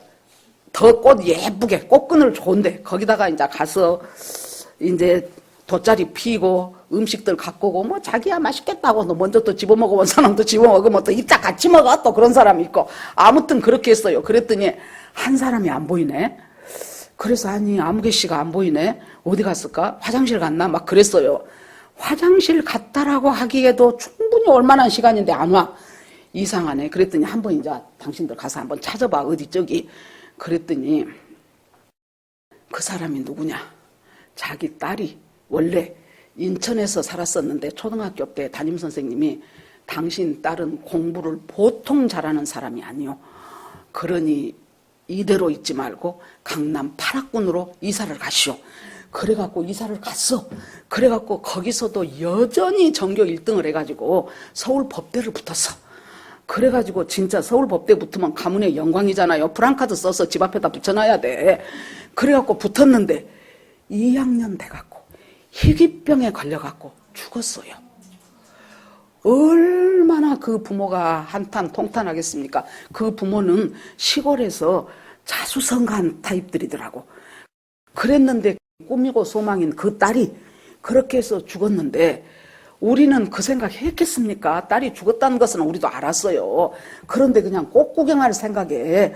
더 꽃 예쁘게 꽃끈을 좋은데 거기다가 이제 가서 이제 돗자리 피고 음식들 갖고 오고 뭐 자기야 맛있겠다고 너 먼저 또 집어먹어본 사람도 집어먹으면 또 입자 같이 먹어 또 그런 사람이 있고 아무튼 그렇게 했어요. 그랬더니 한 사람이 안 보이네. 그래서 아니 아무개 씨가 안 보이네. 어디 갔을까? 화장실 갔나? 막 그랬어요. 화장실 갔다라고 하기에도 충분히 얼마나 시간인데 안 와. 이상하네. 그랬더니 한번 이제 당신들 가서 한번 찾아봐. 어디 저기. 그랬더니 그 사람이 누구냐? 자기 딸이 원래 인천에서 살았었는데 초등학교 때 담임선생님이 당신 딸은 공부를 보통 잘하는 사람이 아니요. 그러니 이대로 있지 말고 강남 8학군으로 이사를 가시오. 그래갖고 이사를 갔어. 그래갖고 거기서도 여전히 전교 1등을 해가지고 서울법대를 붙었어. 그래가지고 진짜 서울법대 붙으면 가문의 영광이잖아요. 프랑카드 써서 집 앞에다 붙여놔야 돼. 그래갖고 붙었는데 2학년 돼갖고 희귀병에 걸려갖고 죽었어요. 얼마나 그 부모가 한탄 통탄하겠습니까? 그 부모는 시골에서 자수성가한 타입들이더라고. 그랬는데 꿈이고 소망인 그 딸이 그렇게 해서 죽었는데 우리는 그 생각 했겠습니까? 딸이 죽었다는 것은 우리도 알았어요. 그런데 그냥 꽃 구경할 생각에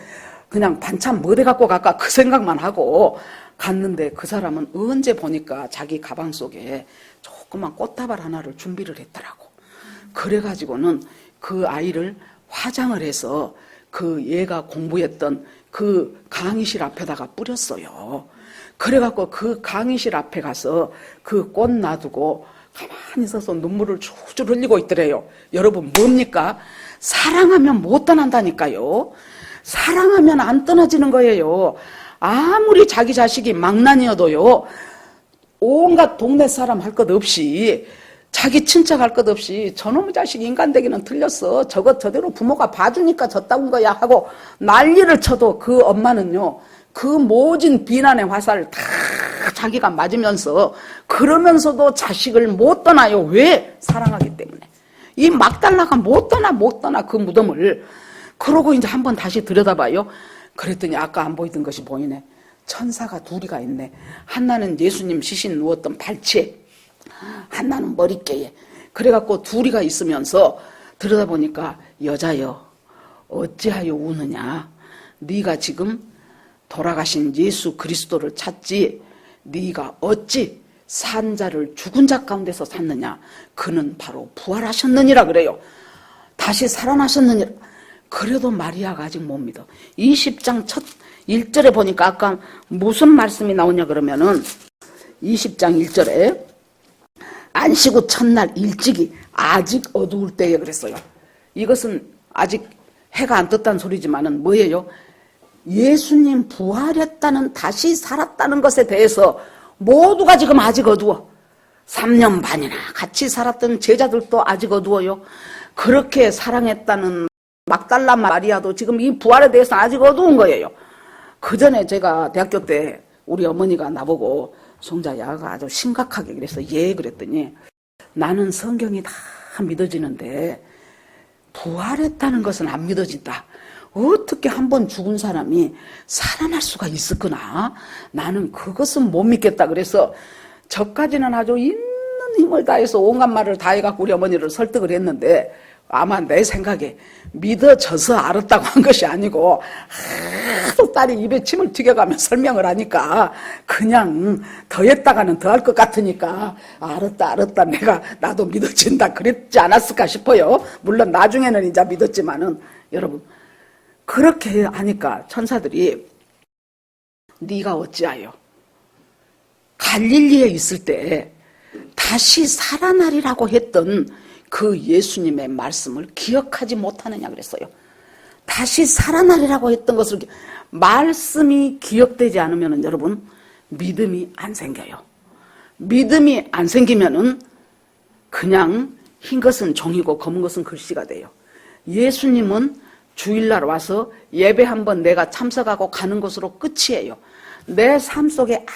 그냥 반찬 뭐 돼 갖고 갈까 그 생각만 하고 갔는데 그 사람은 언제 보니까 자기 가방 속에 조그만 꽃다발 하나를 준비를 했더라고. 그래가지고는 그 아이를 화장을 해서 그 얘가 공부했던 그 강의실 앞에다가 뿌렸어요. 그래갖고 그 강의실 앞에 가서 그 꽃 놔두고 가만히 있어서 눈물을 줄줄 흘리고 있더래요. 여러분 뭡니까? 사랑하면 못 떠난다니까요. 사랑하면 안 떠나지는 거예요. 아무리 자기 자식이 망난이어도요. 온갖 동네 사람 할 것 없이 자기 친척 할 것 없이 저놈의 자식 인간되기는 틀렸어. 저거 저대로 부모가 봐주니까 졌다는 거야 하고 난리를 쳐도 그 엄마는요. 그 모진 비난의 화살을 다 자기가 맞으면서 그러면서도 자식을 못 떠나요. 왜? 사랑하기 때문에. 이 막달라가 못 떠나 그 무덤을. 그러고 이제 한번 다시 들여다봐요. 그랬더니 아까 안 보이던 것이 보이네. 천사가 둘이가 있네. 하나는 예수님 시신 누웠던 발치에 하나는 머리깨에. 그래갖고 둘이가 있으면서 들여다보니까 여자여 어찌하여 우느냐. 네가 지금 돌아가신 예수 그리스도를 찾지 네가 어찌 산 자를 죽은 자 가운데서 찾느냐. 그는 바로 부활하셨느니라 그래요. 다시 살아나셨느니라. 그래도 마리아가 아직 못 믿어. 20장 첫 1절에 보니까 아까 무슨 말씀이 나오냐 그러면은 20장 1절에 안식 후 첫날 일찍이 아직 어두울 때에 그랬어요. 이것은 아직 해가 안 떴다는 소리지만은 뭐예요? 예수님 부활했다는 다시 살았다는 것에 대해서 모두가 지금 아직 어두워. 3년 반이나 같이 살았던 제자들도 아직 어두워요. 그렇게 사랑했다는 막달라 마리아도 지금 이 부활에 대해서 아직 어두운 거예요. 그 전에 제가 대학교 때 우리 어머니가 나보고 송자야 아주 심각하게 그래서 예 그랬더니 나는 성경이 다 믿어지는데 부활했다는 것은 안 믿어진다. 어떻게 한 번 죽은 사람이 살아날 수가 있었구나. 나는 그것은 못 믿겠다. 그래서 저까지는 아주 있는 힘을 다해서 온갖 말을 다 해갖고 우리 어머니를 설득을 했는데, 아마 내 생각에 믿어져서 알았다고 한 것이 아니고 하도 딸이 입에 침을 튀겨가며 설명을 하니까 그냥 더 했다가는 더 할 것 같으니까 알았다 나도 믿어진다 그랬지 않았을까 싶어요. 물론 나중에는 이제 믿었지만은, 여러분 그렇게 하니까 천사들이 네가 어찌하여 갈릴리에 있을 때 다시 살아나리라고 했던 그 예수님의 말씀을 기억하지 못하느냐 그랬어요. 다시 살아나리라고 했던 것을, 말씀이 기억되지 않으면 여러분 믿음이 안 생겨요. 믿음이 안 생기면은 그냥 흰 것은 종이고 검은 것은 글씨가 돼요. 예수님은 주일날 와서 예배 한번 내가 참석하고 가는 것으로 끝이에요. 내 삶 속에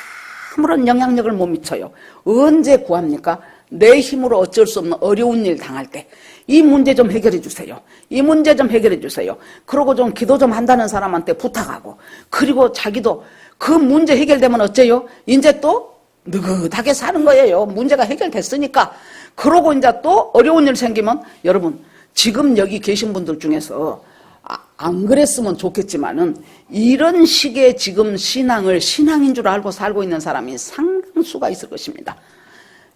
아무런 영향력을 못 미쳐요. 언제 구합니까? 내 힘으로 어쩔 수 없는 어려운 일 당할 때 이 문제 좀 해결해 주세요. 이 문제 좀 해결해 주세요. 그러고 좀 기도 좀 한다는 사람한테 부탁하고, 그리고 자기도 그 문제 해결되면 어째요? 이제 또 느긋하게 사는 거예요. 문제가 해결됐으니까. 그러고 이제 또 어려운 일 생기면, 여러분 지금 여기 계신 분들 중에서 안 그랬으면 좋겠지만은 이런 식의 지금 신앙을 신앙인 줄 알고 살고 있는 사람이 상당수가 있을 것입니다.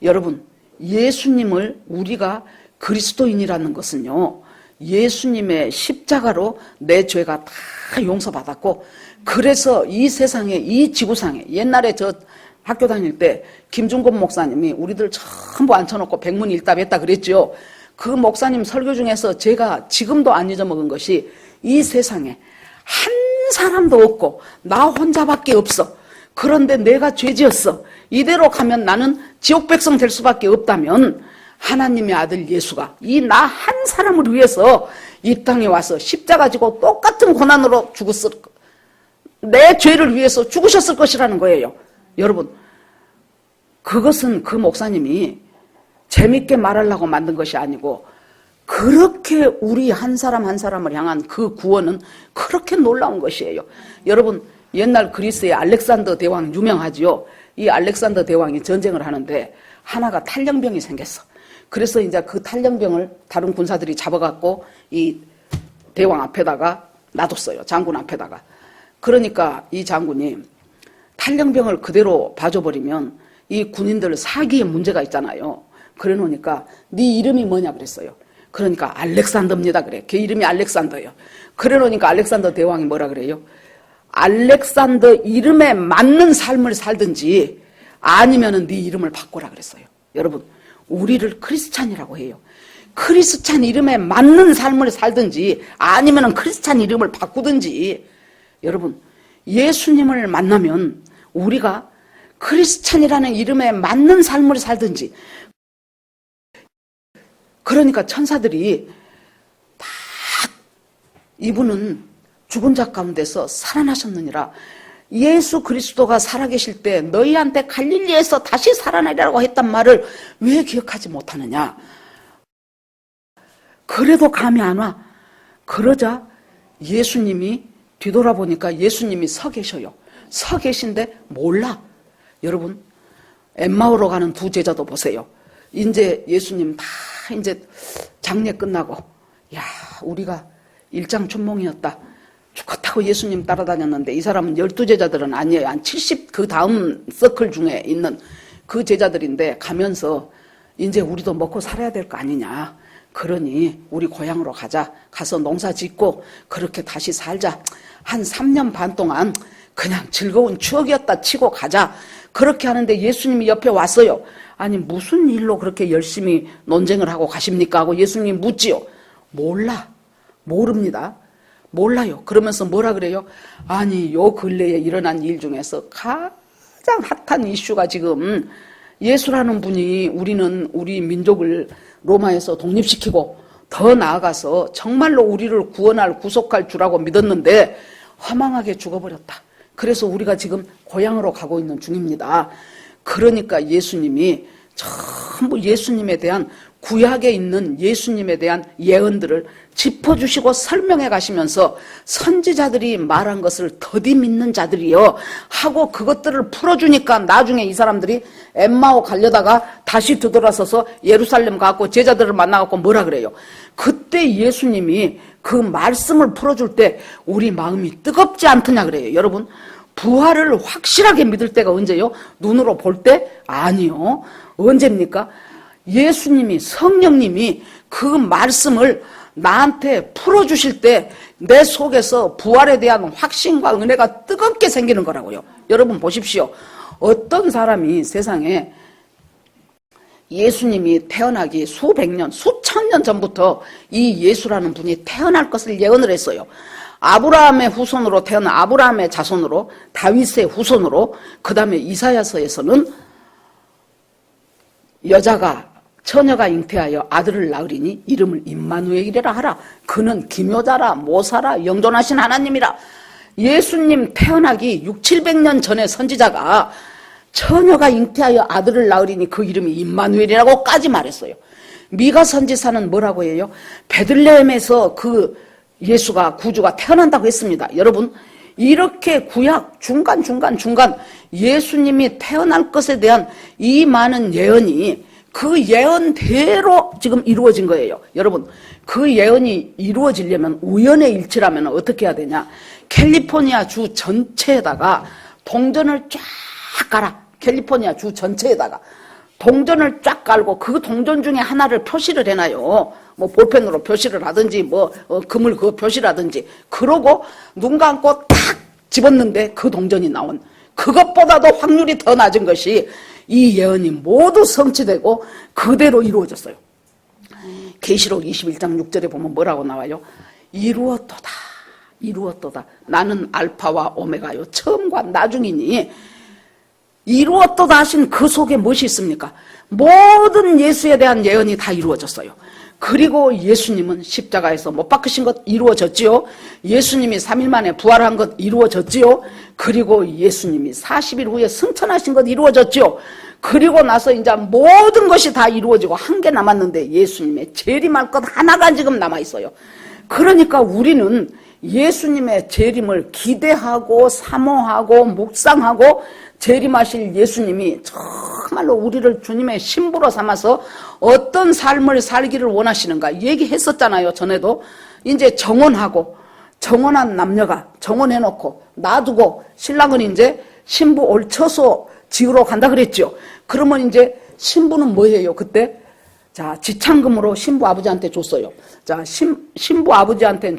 여러분 예수님을 우리가 그리스도인이라는 것은요, 예수님의 십자가로 내 죄가 다 용서받았고, 그래서 이 세상에, 이 지구상에, 옛날에 저 학교 다닐 때 김중곤 목사님이 우리들 전부 앉혀놓고 백문일답했다 그랬죠. 그 목사님 설교 중에서 제가 지금도 안 잊어먹은 것이, 이 세상에 한 사람도 없고 나 혼자밖에 없어. 그런데 내가 죄지었어. 이대로 가면 나는 지옥 백성 될 수밖에 없다면, 하나님의 아들 예수가 이 나 한 사람을 위해서 이 땅에 와서 십자가 지고 똑같은 고난으로 죽었을, 내 죄를 위해서 죽으셨을 것이라는 거예요. 여러분 그것은 그 목사님이 재밌게 말하려고 만든 것이 아니고, 그렇게 우리 한 사람 한 사람을 향한 그 구원은 그렇게 놀라운 것이에요. 여러분 옛날 그리스의 알렉산더 대왕 유명하지요. 이 알렉산더 대왕이 전쟁을 하는데 하나가 탈령병이 생겼어. 그래서 이제 그 탈령병을 다른 군사들이 잡아갖고 이 대왕 앞에다가 놔뒀어요. 장군 앞에다가. 그러니까 이 장군이 탈령병을 그대로 봐줘버리면 이 군인들 사기에 문제가 있잖아요. 그래 놓으니까 네 이름이 뭐냐 그랬어요. 그러니까 알렉산더입니다 그래. 걔 이름이 알렉산더예요. 그래 놓으니까 알렉산더 대왕이 뭐라 그래요? 알렉산더 이름에 맞는 삶을 살든지 아니면은 네 이름을 바꾸라 그랬어요. 여러분 우리를 크리스찬이라고 해요. 크리스찬 이름에 맞는 삶을 살든지 아니면은 크리스찬 이름을 바꾸든지, 여러분 예수님을 만나면 우리가 크리스찬이라는 이름에 맞는 삶을 살든지. 그러니까 천사들이 다 이분은 죽은 자 가운데서 살아나셨느니라. 예수 그리스도가 살아계실 때 너희한테 갈릴리에서 다시 살아나리라고 했단 말을 왜 기억하지 못하느냐. 그래도 감이 안 와. 그러자 예수님이 뒤돌아보니까 예수님이 서 계셔요. 서 계신데 몰라. 여러분 엠마오로 가는 두 제자도 보세요. 이제 예수님 다 이제 장례 끝나고, 야 우리가 일장춘몽이었다. 죽었다고 예수님 따라다녔는데 이 사람은 12제자들은 아니에요. 한 70 그 다음 서클 중에 있는 그 제자들인데 가면서 이제 우리도 먹고 살아야 될 거 아니냐. 그러니 우리 고향으로 가자. 가서 농사 짓고 그렇게 다시 살자. 한 3년 반 동안 그냥 즐거운 추억이었다 치고 가자. 그렇게 하는데 예수님이 옆에 왔어요. 아니 무슨 일로 그렇게 열심히 논쟁을 하고 가십니까? 하고 예수님이 묻지요. 몰라. 모릅니다. 몰라요. 그러면서 뭐라 그래요? 아니 요 근래에 일어난 일 중에서 가장 핫한 이슈가 지금 예수라는 분이 우리 민족을 로마에서 독립시키고 더 나아가서 정말로 우리를 구원할 구속할 주라고 믿었는데 허망하게 죽어버렸다. 그래서 우리가 지금 고향으로 가고 있는 중입니다. 그러니까 예수님이 전부 예수님에 대한 구약에 있는 예수님에 대한 예언들을 짚어주시고 설명해 가시면서 선지자들이 말한 것을 더디 믿는 자들이요 하고 그것들을 풀어주니까 나중에 이 사람들이 엠마오 가려다가 다시 되돌아서서 예루살렘 가고 제자들을 만나갖고 뭐라 그래요? 그때 예수님이 그 말씀을 풀어줄 때 우리 마음이 뜨겁지 않더냐 그래요. 여러분, 부활을 확실하게 믿을 때가 언제요? 눈으로 볼 때? 아니요. 언제입니까? 예수님이, 성령님이 그 말씀을 나한테 풀어주실 때 내 속에서 부활에 대한 확신과 은혜가 뜨겁게 생기는 거라고요. 여러분 보십시오. 어떤 사람이 세상에 예수님이 태어나기 수백 년, 수천 년 전부터 이 예수라는 분이 태어날 것을 예언을 했어요. 아브라함의 후손으로 태어난 아브라함의 자손으로, 다윗의 후손으로, 그 다음에 이사야서에서는 처녀가 잉태하여 아들을 낳으리니 이름을 임마누엘이라 하라. 그는 기묘자라, 모사라, 영존하신 하나님이라. 예수님 태어나기 600~700년 전에 선지자가 처녀가 잉태하여 아들을 낳으리니 그 이름이 임마누엘이라고까지 말했어요. 미가 선지사는 뭐라고 해요? 베들레헴에서 그 예수가, 구주가 태어난다고 했습니다. 여러분, 이렇게 구약 중간 예수님이 태어날 것에 대한 이 많은 예언이 그 예언대로 지금 이루어진 거예요. 여러분, 그 예언이 이루어지려면 우연의 일치라면 어떻게 해야 되냐? 캘리포니아 주 전체에다가 동전을 쫙 깔아. 캘리포니아 주 전체에다가 동전을 쫙 깔고 그 동전 중에 하나를 표시를 해놔요. 뭐 볼펜으로 표시를 하든지 금을 그 표시를 하든지. 그러고 눈 감고 탁 집었는데 그 동전이 나온, 그것보다도 확률이 더 낮은 것이 이 예언이 모두 성취되고 그대로 이루어졌어요. 계시록 21장 6절에 보면 뭐라고 나와요? 이루었도다. 나는 알파와 오메가요, 처음과 나중이니. 이루었도다 하신 그 속에 무엇이 있습니까? 모든 예수에 대한 예언이 다 이루어졌어요. 그리고 예수님은 십자가에서 못 박히신 것 이루어졌지요. 예수님이 3일 만에 부활한 것 이루어졌지요. 그리고 예수님이 40일 후에 승천하신 것 이루어졌지요. 그리고 나서 이제 모든 것이 다 이루어지고 한 개 남았는데 예수님의 재림할 것 하나가 지금 남아있어요. 그러니까 우리는 예수님의 재림을 기대하고 사모하고 묵상하고 재림하실 예수님이 정말로 우리를 주님의 신부로 삼아서 어떤 삶을 살기를 원하시는가 얘기했었잖아요. 전에도 이제 정혼한 남녀가 정혼해놓고 놔두고 신랑은 이제 신부 올 처소 지으러 간다 그랬죠. 그러면 이제 신부는 뭐예요? 그때 자, 지창금으로 신부 아버지한테 줬어요. 자, 신부 아버지한테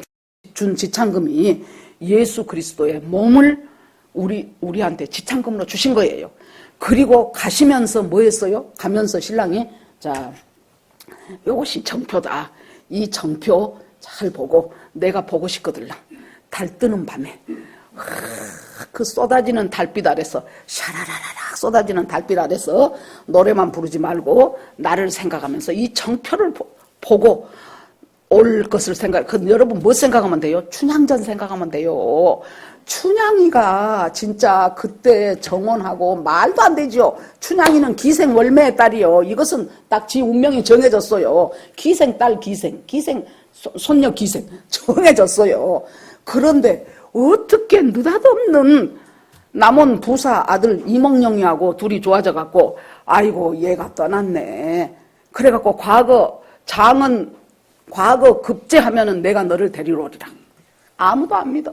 준 지창금이 예수 그리스도의 몸을 우리한테 지창금으로 주신 거예요. 그리고 가시면서 뭐 했어요? 가면서 신랑이, 자, 요것이 정표다. 이 정표 잘 보고 내가 보고 싶거들라. 달 뜨는 밤에 그 쏟아지는 달빛 아래서 샤라라라락 쏟아지는 달빛 아래서 노래만 부르지 말고 나를 생각하면서 이 정표를 보고 올 것을 여러분 뭐 생각하면 돼요? 춘향전 생각하면 돼요. 춘향이가 진짜 그때 정혼하고 말도 안 되죠. 춘향이는 기생월매의 딸이요. 이것은 딱 지 운명이 정해졌어요. 기생딸 손녀 기생 정해졌어요. 그런데 어떻게 느닷없는 남원 부사 아들 이몽룡이하고 둘이 좋아져갖고 아이고 얘가 떠났네. 그래갖고 과거 급제하면은 내가 너를 데리러 오리라. 아무도 안 믿어.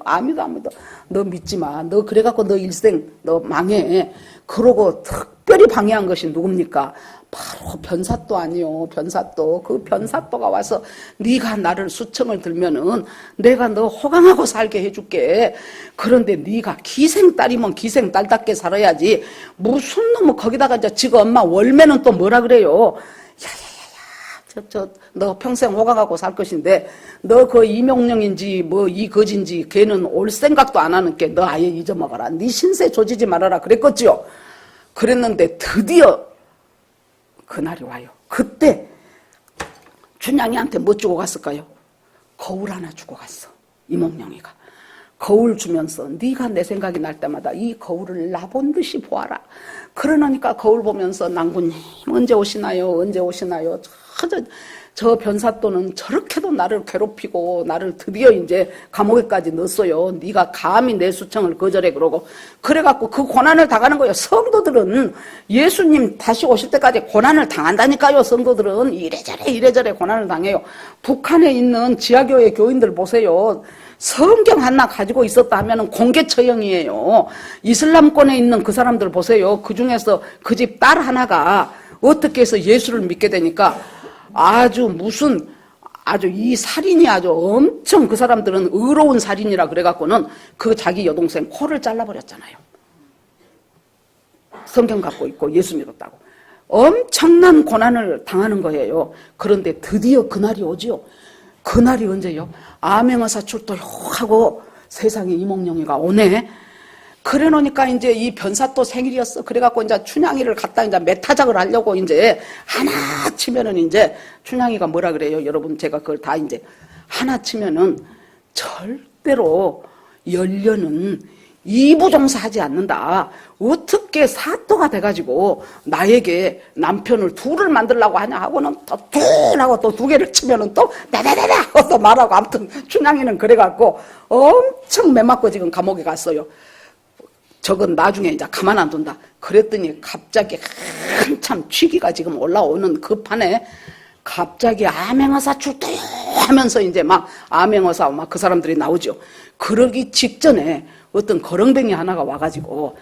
너 믿지 마. 너 그래갖고 너 일생 너 망해. 그러고 특별히 방해한 것이 누굽니까? 바로 변사또 아니요. 변사또. 그 변사또가 와서 네가 나를 수청을 들면은 내가 너 호강하고 살게 해줄게. 그런데 네가 기생딸이면 기생딸답게 살아야지. 무슨 놈은 거기다가 이제 지가 엄마 월매는 또 뭐라 그래요? 너 평생 호강하고 살 것인데 너 그 이명령인지 뭐 이거진지 걔는 올 생각도 안 하는 게 너 아예 잊어먹어라. 네 신세 조지지 말아라 그랬겠지요. 그랬는데 드디어 그날이 와요. 그때 춘향이한테 뭐 주고 갔을까요? 거울 하나 주고 갔어. 이몽룡이가 거울 주면서 네가 내 생각이 날 때마다 이 거울을 나본 듯이 보아라. 그러니까 거울 보면서 낭군님 언제 오시나요? 저 변사또는 저렇게도 나를 괴롭히고 나를 드디어 이제 감옥에까지 넣었어요. 네가 감히 내 수청을 거절해 그러고 그래갖고 그 고난을 당하는 거예요. 성도들은 예수님 다시 오실 때까지 고난을 당한다니까요. 성도들은 이래저래 고난을 당해요. 북한에 있는 지하교회 교인들 보세요. 성경 하나 가지고 있었다 하면 공개 처형이에요. 이슬람권에 있는 그 사람들 보세요. 그 중에서 그 집 딸 하나가 어떻게 해서 예수를 믿게 되니까 아주 이 살인이 아주 엄청 그 사람들은 의로운 살인이라 그래갖고는 그 자기 여동생 코를 잘라버렸잖아요. 성경 갖고 있고 예수 믿었다고. 엄청난 고난을 당하는 거예요. 그런데 드디어 그날이 오지요. 그날이 언제요? 암행어사 출토하고 세상에 이몽룡이가 오네. 그래 놓으니까 이제 이 변사또 생일이었어. 그래갖고 이제 춘향이를 갖다 이제 메타작을 하려고 이제 하나 치면은 이제 춘향이가 뭐라 그래요? 여러분 제가 그걸 다 이제 하나 치면은 절대로 연려는 이부종사하지 않는다. 어떻게 사또가 돼가지고 나에게 남편을 둘을 만들려고 하냐 하고는 또 둘하고 또 두 개를 치면은 또 나다다다 하고 또 말하고 아무튼 춘향이는 그래갖고 엄청 매맞고 지금 감옥에 갔어요. 저건 나중에 이제 가만 안 둔다. 그랬더니 갑자기 한참 취기가 지금 올라오는 그 판에 갑자기 암행어사 출두하면서 이제 막 암행어사 막 그 사람들이 나오죠. 그러기 직전에 어떤 거렁뱅이 하나가 와가지고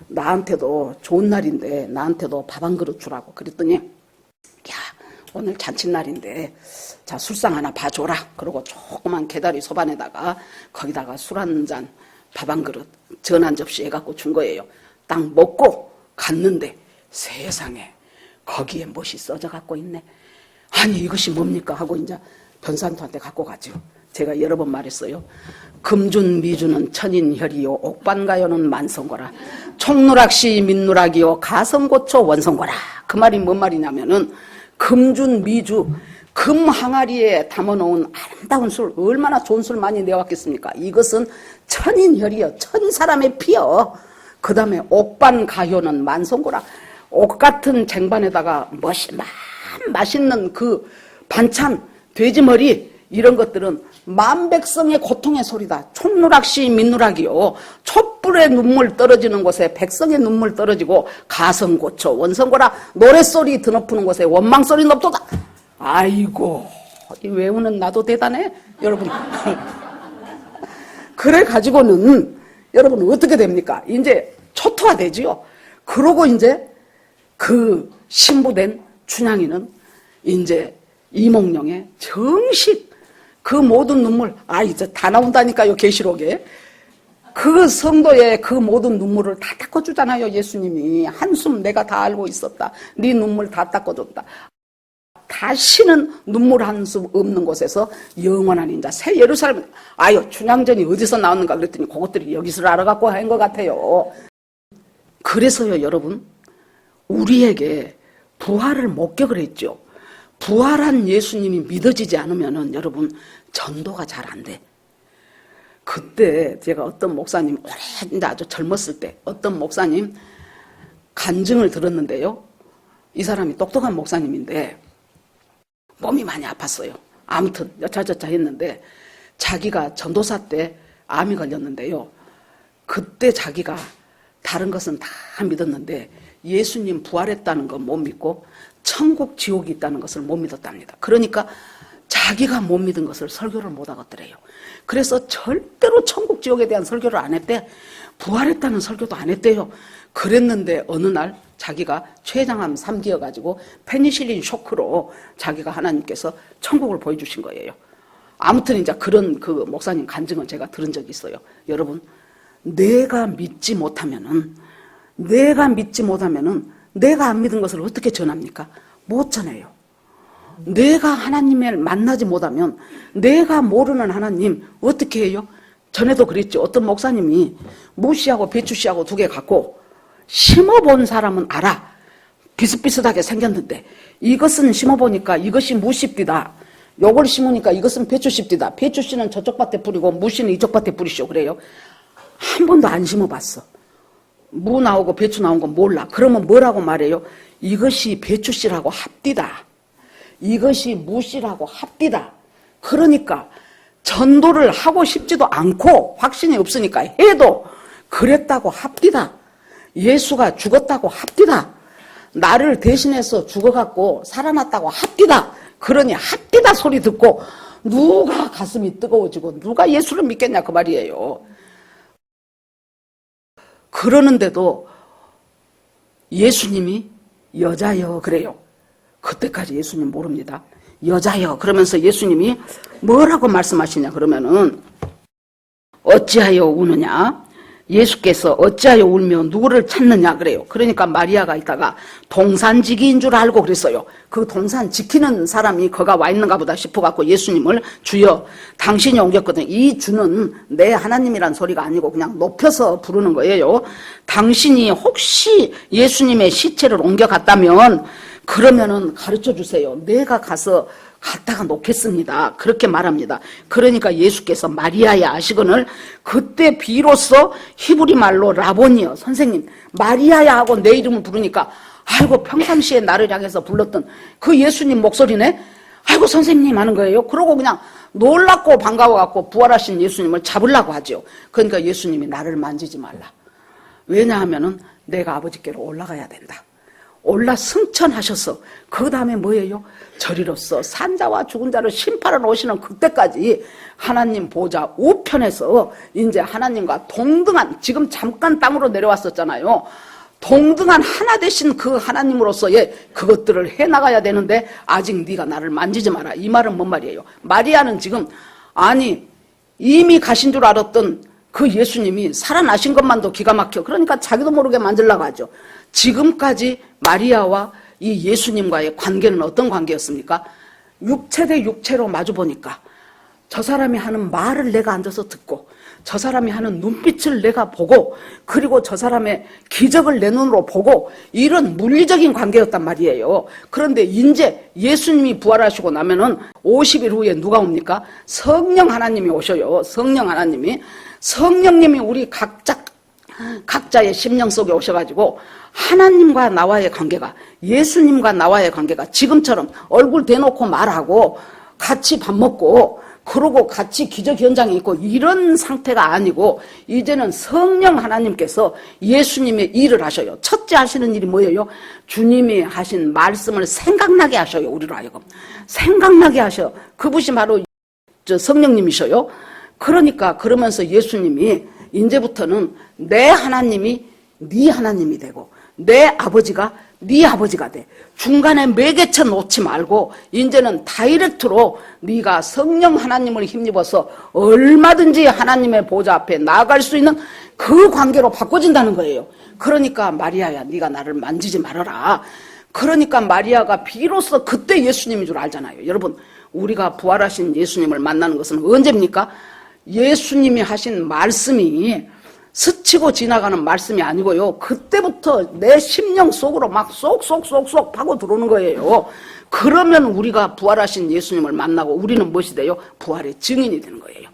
나한테도 좋은 날인데 나한테도 밥 한 그릇 주라고 그랬더니 야 오늘 잔칫날인데 자 술상 하나 봐줘라. 그러고 조그만 개다리 소반에다가 거기다가 술 한 잔 밥 한 그릇 전 한 접시 해갖고 준 거예요. 딱 먹고 갔는데 세상에 거기에 못이 써져 갖고 있네. 아니 이것이 뭡니까 하고 이제 변산토한테 갖고 가죠. 제가 여러 번 말했어요. 금준 미주는 천인혈이요 옥반가요는 만성거라 총누락시 민누락이요 가성고초 원성거라. 그 말이 뭔 말이냐면은 금준 미주 금 항아리에 담아놓은 아름다운 술 얼마나 좋은 술 많이 내왔겠습니까. 이것은 천인혈이요 천 사람의 피요. 그 다음에 옥반가요는 만성거라. 옥 같은 쟁반에다가 맛있는 그 반찬 돼지머리 이런 것들은 만백성의 고통의 소리다. 촌누락시 민누락이요. 촛불의 눈물 떨어지는 곳에 백성의 눈물 떨어지고 가성고초 원성고라. 노랫소리 드높는 곳에 원망소리 높도다. 아이고 외우는 나도 대단해 여러분. 그래 가지고는 여러분 어떻게 됩니까? 이제 초토화 되지요. 그러고 이제 그 신부된 춘향이는 이제 이몽룡의 정식 그 모든 눈물 이제 다 나온다니까요. 계시록에 그 성도의 그 모든 눈물을 다 닦아주잖아요. 예수님이 한숨 내가 다 알고 있었다. 네 눈물 다 닦아줬다. 다시는 눈물 한숨 없는 곳에서 영원한 인자 새 예루살렘. 춘향전이 어디서 나오는가 그랬더니 그것들이 여기서 알아갖고 한 것 같아요. 그래서요 여러분 우리에게 부활을 목격을 했죠. 부활한 예수님이 믿어지지 않으면은 여러분 전도가 잘 안 돼. 그때 제가 어떤 목사님 오래 이제 아주 젊었을 때 어떤 목사님 간증을 들었는데요. 이 사람이 똑똑한 목사님인데 몸이 많이 아팠어요. 아무튼 여차저차 했는데 자기가 전도사 때 암이 걸렸는데요. 그때 자기가 다른 것은 다 믿었는데 예수님 부활했다는 건 못 믿고 천국 지옥이 있다는 것을 못 믿었답니다. 그러니까 자기가 못 믿은 것을 설교를 못 하겠더래요. 그래서 절대로 천국 지옥에 대한 설교를 안 했대. 부활했다는 설교도 안 했대요. 그랬는데 어느 날 자기가 췌장암 3기여가지고 페니실린 쇼크로 자기가 하나님께서 천국을 보여주신 거예요. 아무튼 이제 그런 그 목사님 간증을 제가 들은 적이 있어요. 여러분 내가 믿지 못하면은 내가 안 믿은 것을 어떻게 전합니까? 못 전해요. 내가 하나님을 만나지 못하면 내가 모르는 하나님 어떻게 해요? 전에도 그랬죠. 어떤 목사님이 무씨하고 배추씨하고 두 개 갖고 심어본 사람은 알아. 비슷비슷하게 생겼는데 이것은 심어보니까 이것이 무씨띠다. 요걸 심으니까 이것은 배추씨띠다. 배추씨는 저쪽 밭에 뿌리고 무씨는 이쪽 밭에 뿌리시오. 그래요. 한 번도 안 심어봤어. 무 나오고 배추 나온 건 몰라. 그러면 뭐라고 말해요? 이것이 배추씨라고 합디다. 이것이 무시라고 합디다. 그러니까 전도를 하고 싶지도 않고 확신이 없으니까 해도 그랬다고 합디다. 예수가 죽었다고 합디다. 나를 대신해서 죽어갖고 살아났다고 합디다. 그러니 합디다 소리 듣고 누가 가슴이 뜨거워지고 누가 예수를 믿겠냐 그 말이에요. 그러는데도 예수님이 여자여 그래요. 그때까지 예수님 모릅니다. 여자여 그러면서 예수님이 뭐라고 말씀하시냐 그러면은 어찌하여 우느냐. 예수께서 어찌하여 울며 누구를 찾느냐 그래요. 그러니까 마리아가 있다가 동산지기인 줄 알고 그랬어요. 그 동산 지키는 사람이 거가 와 있는가 보다 싶어갖고 예수님을 주여 당신이 옮겼거든요. 이 주는 내 하나님이란 소리가 아니고 그냥 높여서 부르는 거예요. 당신이 혹시 예수님의 시체를 옮겨갔다면 그러면은 가르쳐 주세요. 내가 가서 갖다가 놓겠습니다. 그렇게 말합니다. 그러니까 예수께서 마리아야 아시거늘 그때 비로소 히브리 말로 라보니여 선생님 마리아야 하고 내 이름을 부르니까 아이고 평상시에 나를 향해서 불렀던 그 예수님 목소리네. 아이고 선생님 하는 거예요. 그러고 그냥 놀랍고 반가워갖고 부활하신 예수님을 잡으려고 하죠. 그러니까 예수님이 나를 만지지 말라. 왜냐하면은 내가 아버지께로 올라가야 된다. 올라 승천하셔서 그 다음에 뭐예요? 저리로서 산자와 죽은 자를 심판하러 오시는 그때까지 하나님 보좌 우편에서 이제 하나님과 동등한 지금 잠깐 땅으로 내려왔었잖아요. 동등한 하나 되신 그 하나님으로서의 그것들을 해나가야 되는데 아직 네가 나를 만지지 마라. 이 말은 뭔 말이에요? 마리아는 지금 아니 이미 가신 줄 알았던 그 예수님이 살아나신 것만도 기가 막혀. 그러니까 자기도 모르게 만지려고 하죠. 지금까지 마리아와 이 예수님과의 관계는 어떤 관계였습니까? 육체 대 육체로 마주보니까 저 사람이 하는 말을 내가 앉아서 듣고 저 사람이 하는 눈빛을 내가 보고 그리고 저 사람의 기적을 내 눈으로 보고 이런 물리적인 관계였단 말이에요. 그런데 이제 예수님이 부활하시고 나면은 50일 후에 누가 옵니까? 성령 하나님이 오셔요. 성령 하나님이. 성령님이 우리 각자의 심령 속에 오셔가지고 하나님과 나와의 관계가 예수님과 나와의 관계가 지금처럼 얼굴 대놓고 말하고 같이 밥 먹고 그러고 같이 기적 현장에 있고 이런 상태가 아니고 이제는 성령 하나님께서 예수님의 일을 하셔요. 첫째 하시는 일이 뭐예요? 주님이 하신 말씀을 생각나게 하셔요. 우리로 하여금 생각나게 하셔요. 그분이 바로 성령님이셔요. 그러니까 그러면서 예수님이 이제부터는 내 하나님이 네 하나님이 되고 내 아버지가 네 아버지가 돼. 중간에 매개쳐 놓지 말고 이제는 다이렉트로 네가 성령 하나님을 힘입어서 얼마든지 하나님의 보좌 앞에 나아갈 수 있는 그 관계로 바꿔진다는 거예요. 그러니까 마리아야 네가 나를 만지지 말아라. 그러니까 마리아가 비로소 그때 예수님인 줄 알잖아요. 여러분 우리가 부활하신 예수님을 만나는 것은 언제입니까? 예수님이 하신 말씀이 스치고 지나가는 말씀이 아니고요. 그때부터 내 심령 속으로 막 쏙쏙쏙쏙 파고 들어오는 거예요. 그러면 우리가 부활하신 예수님을 만나고 우리는 무엇이 돼요? 부활의 증인이 되는 거예요.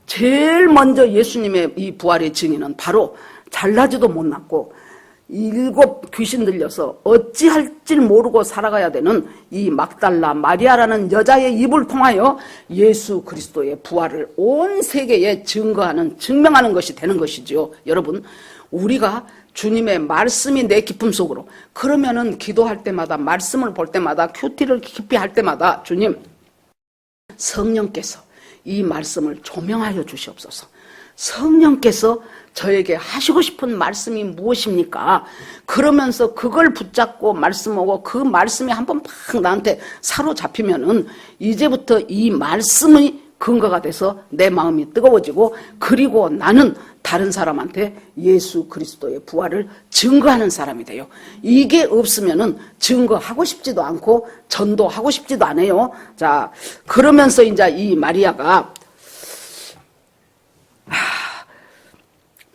제일 먼저 예수님의 이 부활의 증인은 바로 잘나지도 못났고 7 귀신 들려서 어찌할 줄 모르고 살아가야 되는 이 막달라 마리아라는 여자의 입을 통하여 예수 그리스도의 부활을 온 세계에 증명하는 것이 되는 것이죠. 여러분 우리가 주님의 말씀이 내 기품 속으로 그러면은 기도할 때마다 말씀을 볼 때마다 큐티를 깊이 할 때마다 주님 성령께서 이 말씀을 조명하여 주시옵소서. 성령께서 저에게 하시고 싶은 말씀이 무엇입니까? 그러면서 그걸 붙잡고 말씀하고 그 말씀이 한번 팍 나한테 사로잡히면은 이제부터 이 말씀의 근거가 돼서 내 마음이 뜨거워지고 그리고 나는 다른 사람한테 예수 그리스도의 부활을 증거하는 사람이 돼요. 이게 없으면은 증거하고 싶지도 않고 전도하고 싶지도 않아요. 자, 그러면서 이제 이 마리아가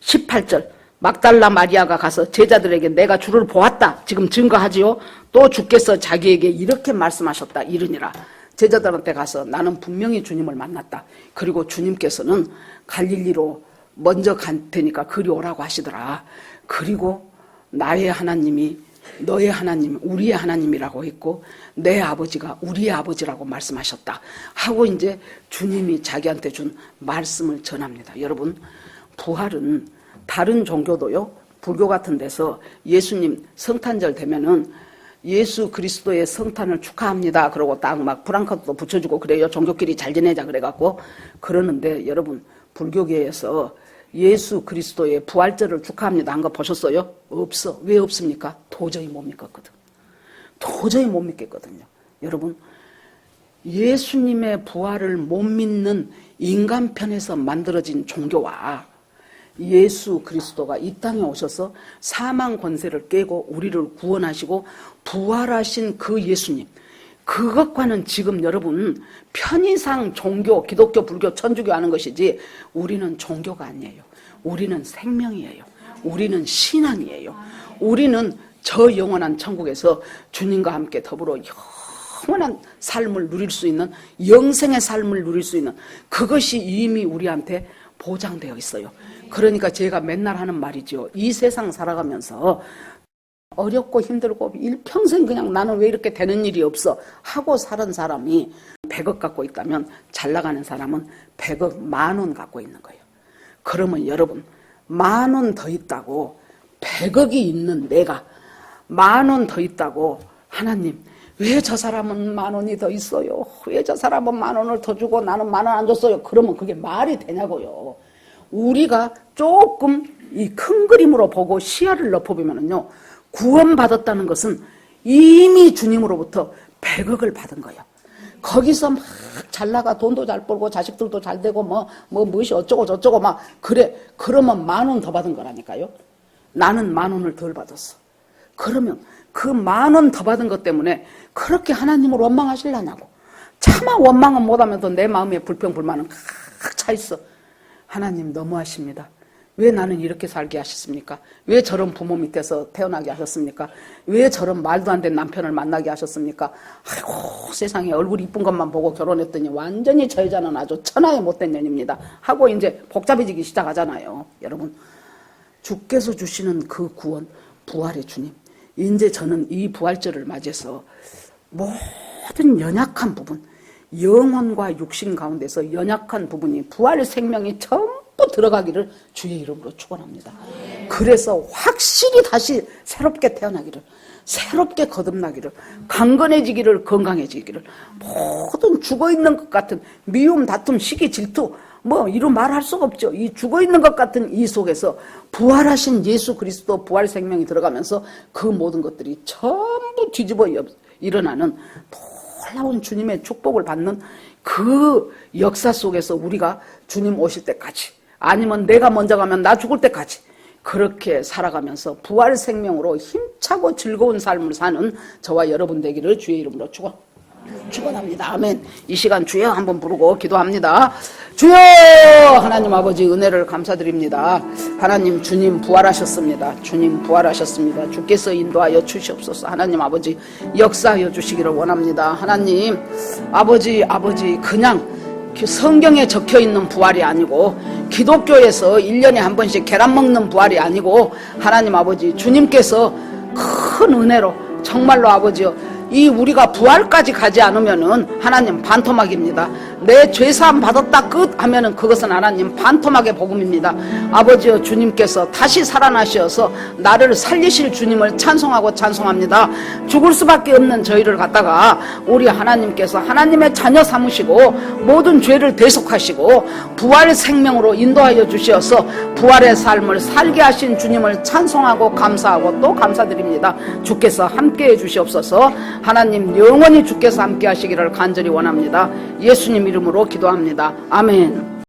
18절 막달라 마리아가 가서 제자들에게 내가 주를 보았다. 지금 증거하지요. 또 주께서 자기에게 이렇게 말씀하셨다. 이르니라. 제자들한테 가서 나는 분명히 주님을 만났다. 그리고 주님께서는 갈릴리로 먼저 갈 테니까 그리 오라고 하시더라. 그리고 나의 하나님이 너의 하나님, 우리의 하나님이라고 했고 내 아버지가 우리의 아버지라고 말씀하셨다 하고 이제 주님이 자기한테 준 말씀을 전합니다. 여러분, 부활은 다른 종교도요, 불교 같은 데서 예수님 성탄절 되면은 예수 그리스도의 성탄을 축하합니다 그러고 딱 막 프랑카도 붙여주고 그래요. 종교끼리 잘 지내자 그래갖고 그러는데, 여러분, 불교계에서 예수 그리스도의 부활절을 축하합니다 한 거 보셨어요? 없어. 왜 없습니까? 도저히 못 믿겠거든. 도저히 못 믿겠거든요. 여러분, 예수님의 부활을 못 믿는 인간편에서 만들어진 종교와 예수 그리스도가 이 땅에 오셔서 사망 권세를 깨고 우리를 구원하시고 부활하신 그 예수님, 그것과는 지금 여러분 편의상 종교, 기독교, 불교, 천주교 하는 것이지 우리는 종교가 아니에요. 우리는 생명이에요. 우리는 신앙이에요. 우리는 저 영원한 천국에서 주님과 함께 더불어 영원한 삶을 누릴 수 있는, 영생의 삶을 누릴 수 있는, 그것이 이미 우리한테 보장되어 있어요. 그러니까 제가 맨날 하는 말이죠. 이 세상 살아가면서 어렵고 힘들고 일평생 그냥 나는 왜 이렇게 되는 일이 없어 하고 사는 사람이 100억 갖고 있다면 잘 나가는 사람은 100억 10,000원 갖고 있는 거예요. 그러면 여러분, 10,000원 더 있다고 100억이 있는 내가 10,000원 더 있다고 하나님 왜 저 사람은 10,000원이 더 있어요? 왜 저 사람은 10,000원을 더 주고 나는 10,000원 안 줬어요? 그러면 그게 말이 되냐고요. 우리가 조금 이 큰 그림으로 보고 시야를 넓혀보면요, 구원받았다는 것은 이미 주님으로부터 100억을 받은 거예요. 거기서 막 잘 나가, 돈도 잘 벌고 자식들도 잘 되고 무엇이 어쩌고 저쩌고 막 그래. 그러면 10,000원 더 받은 거라니까요. 나는 10,000원을 덜 받았어. 그러면 그 10,000원 더 받은 것 때문에 그렇게 하나님을 원망하시려냐고. 차마 원망은 못하면서 내 마음에 불평 불만은 칵 차 있어. 하나님 너무하십니다. 왜 나는 이렇게 살게 하셨습니까? 왜 저런 부모 밑에서 태어나게 하셨습니까? 왜 저런 말도 안 되는 남편을 만나게 하셨습니까? 아이고, 세상에 얼굴 이쁜 것만 보고 결혼했더니 완전히 저 여자는 아주 천하의 못된 년입니다 하고 이제 복잡해지기 시작하잖아요. 여러분, 주께서 주시는 그 구원, 부활의 주님, 이제 저는 이 부활절을 맞이해서 모든 연약한 부분, 영혼과 육신 가운데서 연약한 부분이, 부활의 생명이 전부 들어가기를 주의 이름으로 축원합니다. 그래서 확실히 다시 새롭게 태어나기를, 새롭게 거듭나기를, 강건해지기를, 건강해지기를, 모든 죽어있는 것 같은 미움, 다툼, 시기, 질투 이루 말할 수가 없죠. 이 죽어있는 것 같은 이 속에서 부활하신 예수 그리스도 부활 생명이 들어가면서 그 모든 것들이 전부 뒤집어 일어나는 놀라운 주님의 축복을 받는 그 역사 속에서 우리가 주님 오실 때까지, 아니면 내가 먼저 가면 나 죽을 때까지 그렇게 살아가면서 부활 생명으로 힘차고 즐거운 삶을 사는 저와 여러분 되기를 주의 이름으로 축원합니다. 아멘. 이 시간 주여 한번 부르고 기도합니다. 주여, 하나님 아버지 은혜를 감사드립니다. 하나님, 주님 부활하셨습니다. 주님 부활하셨습니다. 주께서 인도하여 주시옵소서. 하나님 아버지 역사하여 주시기를 원합니다. 하나님 아버지 그냥 성경에 적혀있는 부활이 아니고, 기독교에서 1년에 한 번씩 계란 먹는 부활이 아니고, 하나님 아버지 주님께서 큰 은혜로 정말로 아버지요, 이 우리가 부활까지 가지 않으면은 하나님 반토막입니다. 내 죄사함 받았다 끝 하면은 그것은 하나님 반토막의 복음입니다. 아버지여, 주님께서 다시 살아나셔서 나를 살리실 주님을 찬송하고 찬송합니다. 죽을 수밖에 없는 저희를 갖다가 우리 하나님께서 하나님의 자녀 삼으시고 모든 죄를 대속하시고 부활 생명으로 인도하여 주시어서 부활의 삶을 살게 하신 주님을 찬송하고 감사하고 또 감사드립니다. 주께서 함께해 주시옵소서. 하나님 영원히 주께서 함께 하시기를 간절히 원합니다. 예수님 이름으로 기도합니다. 아멘.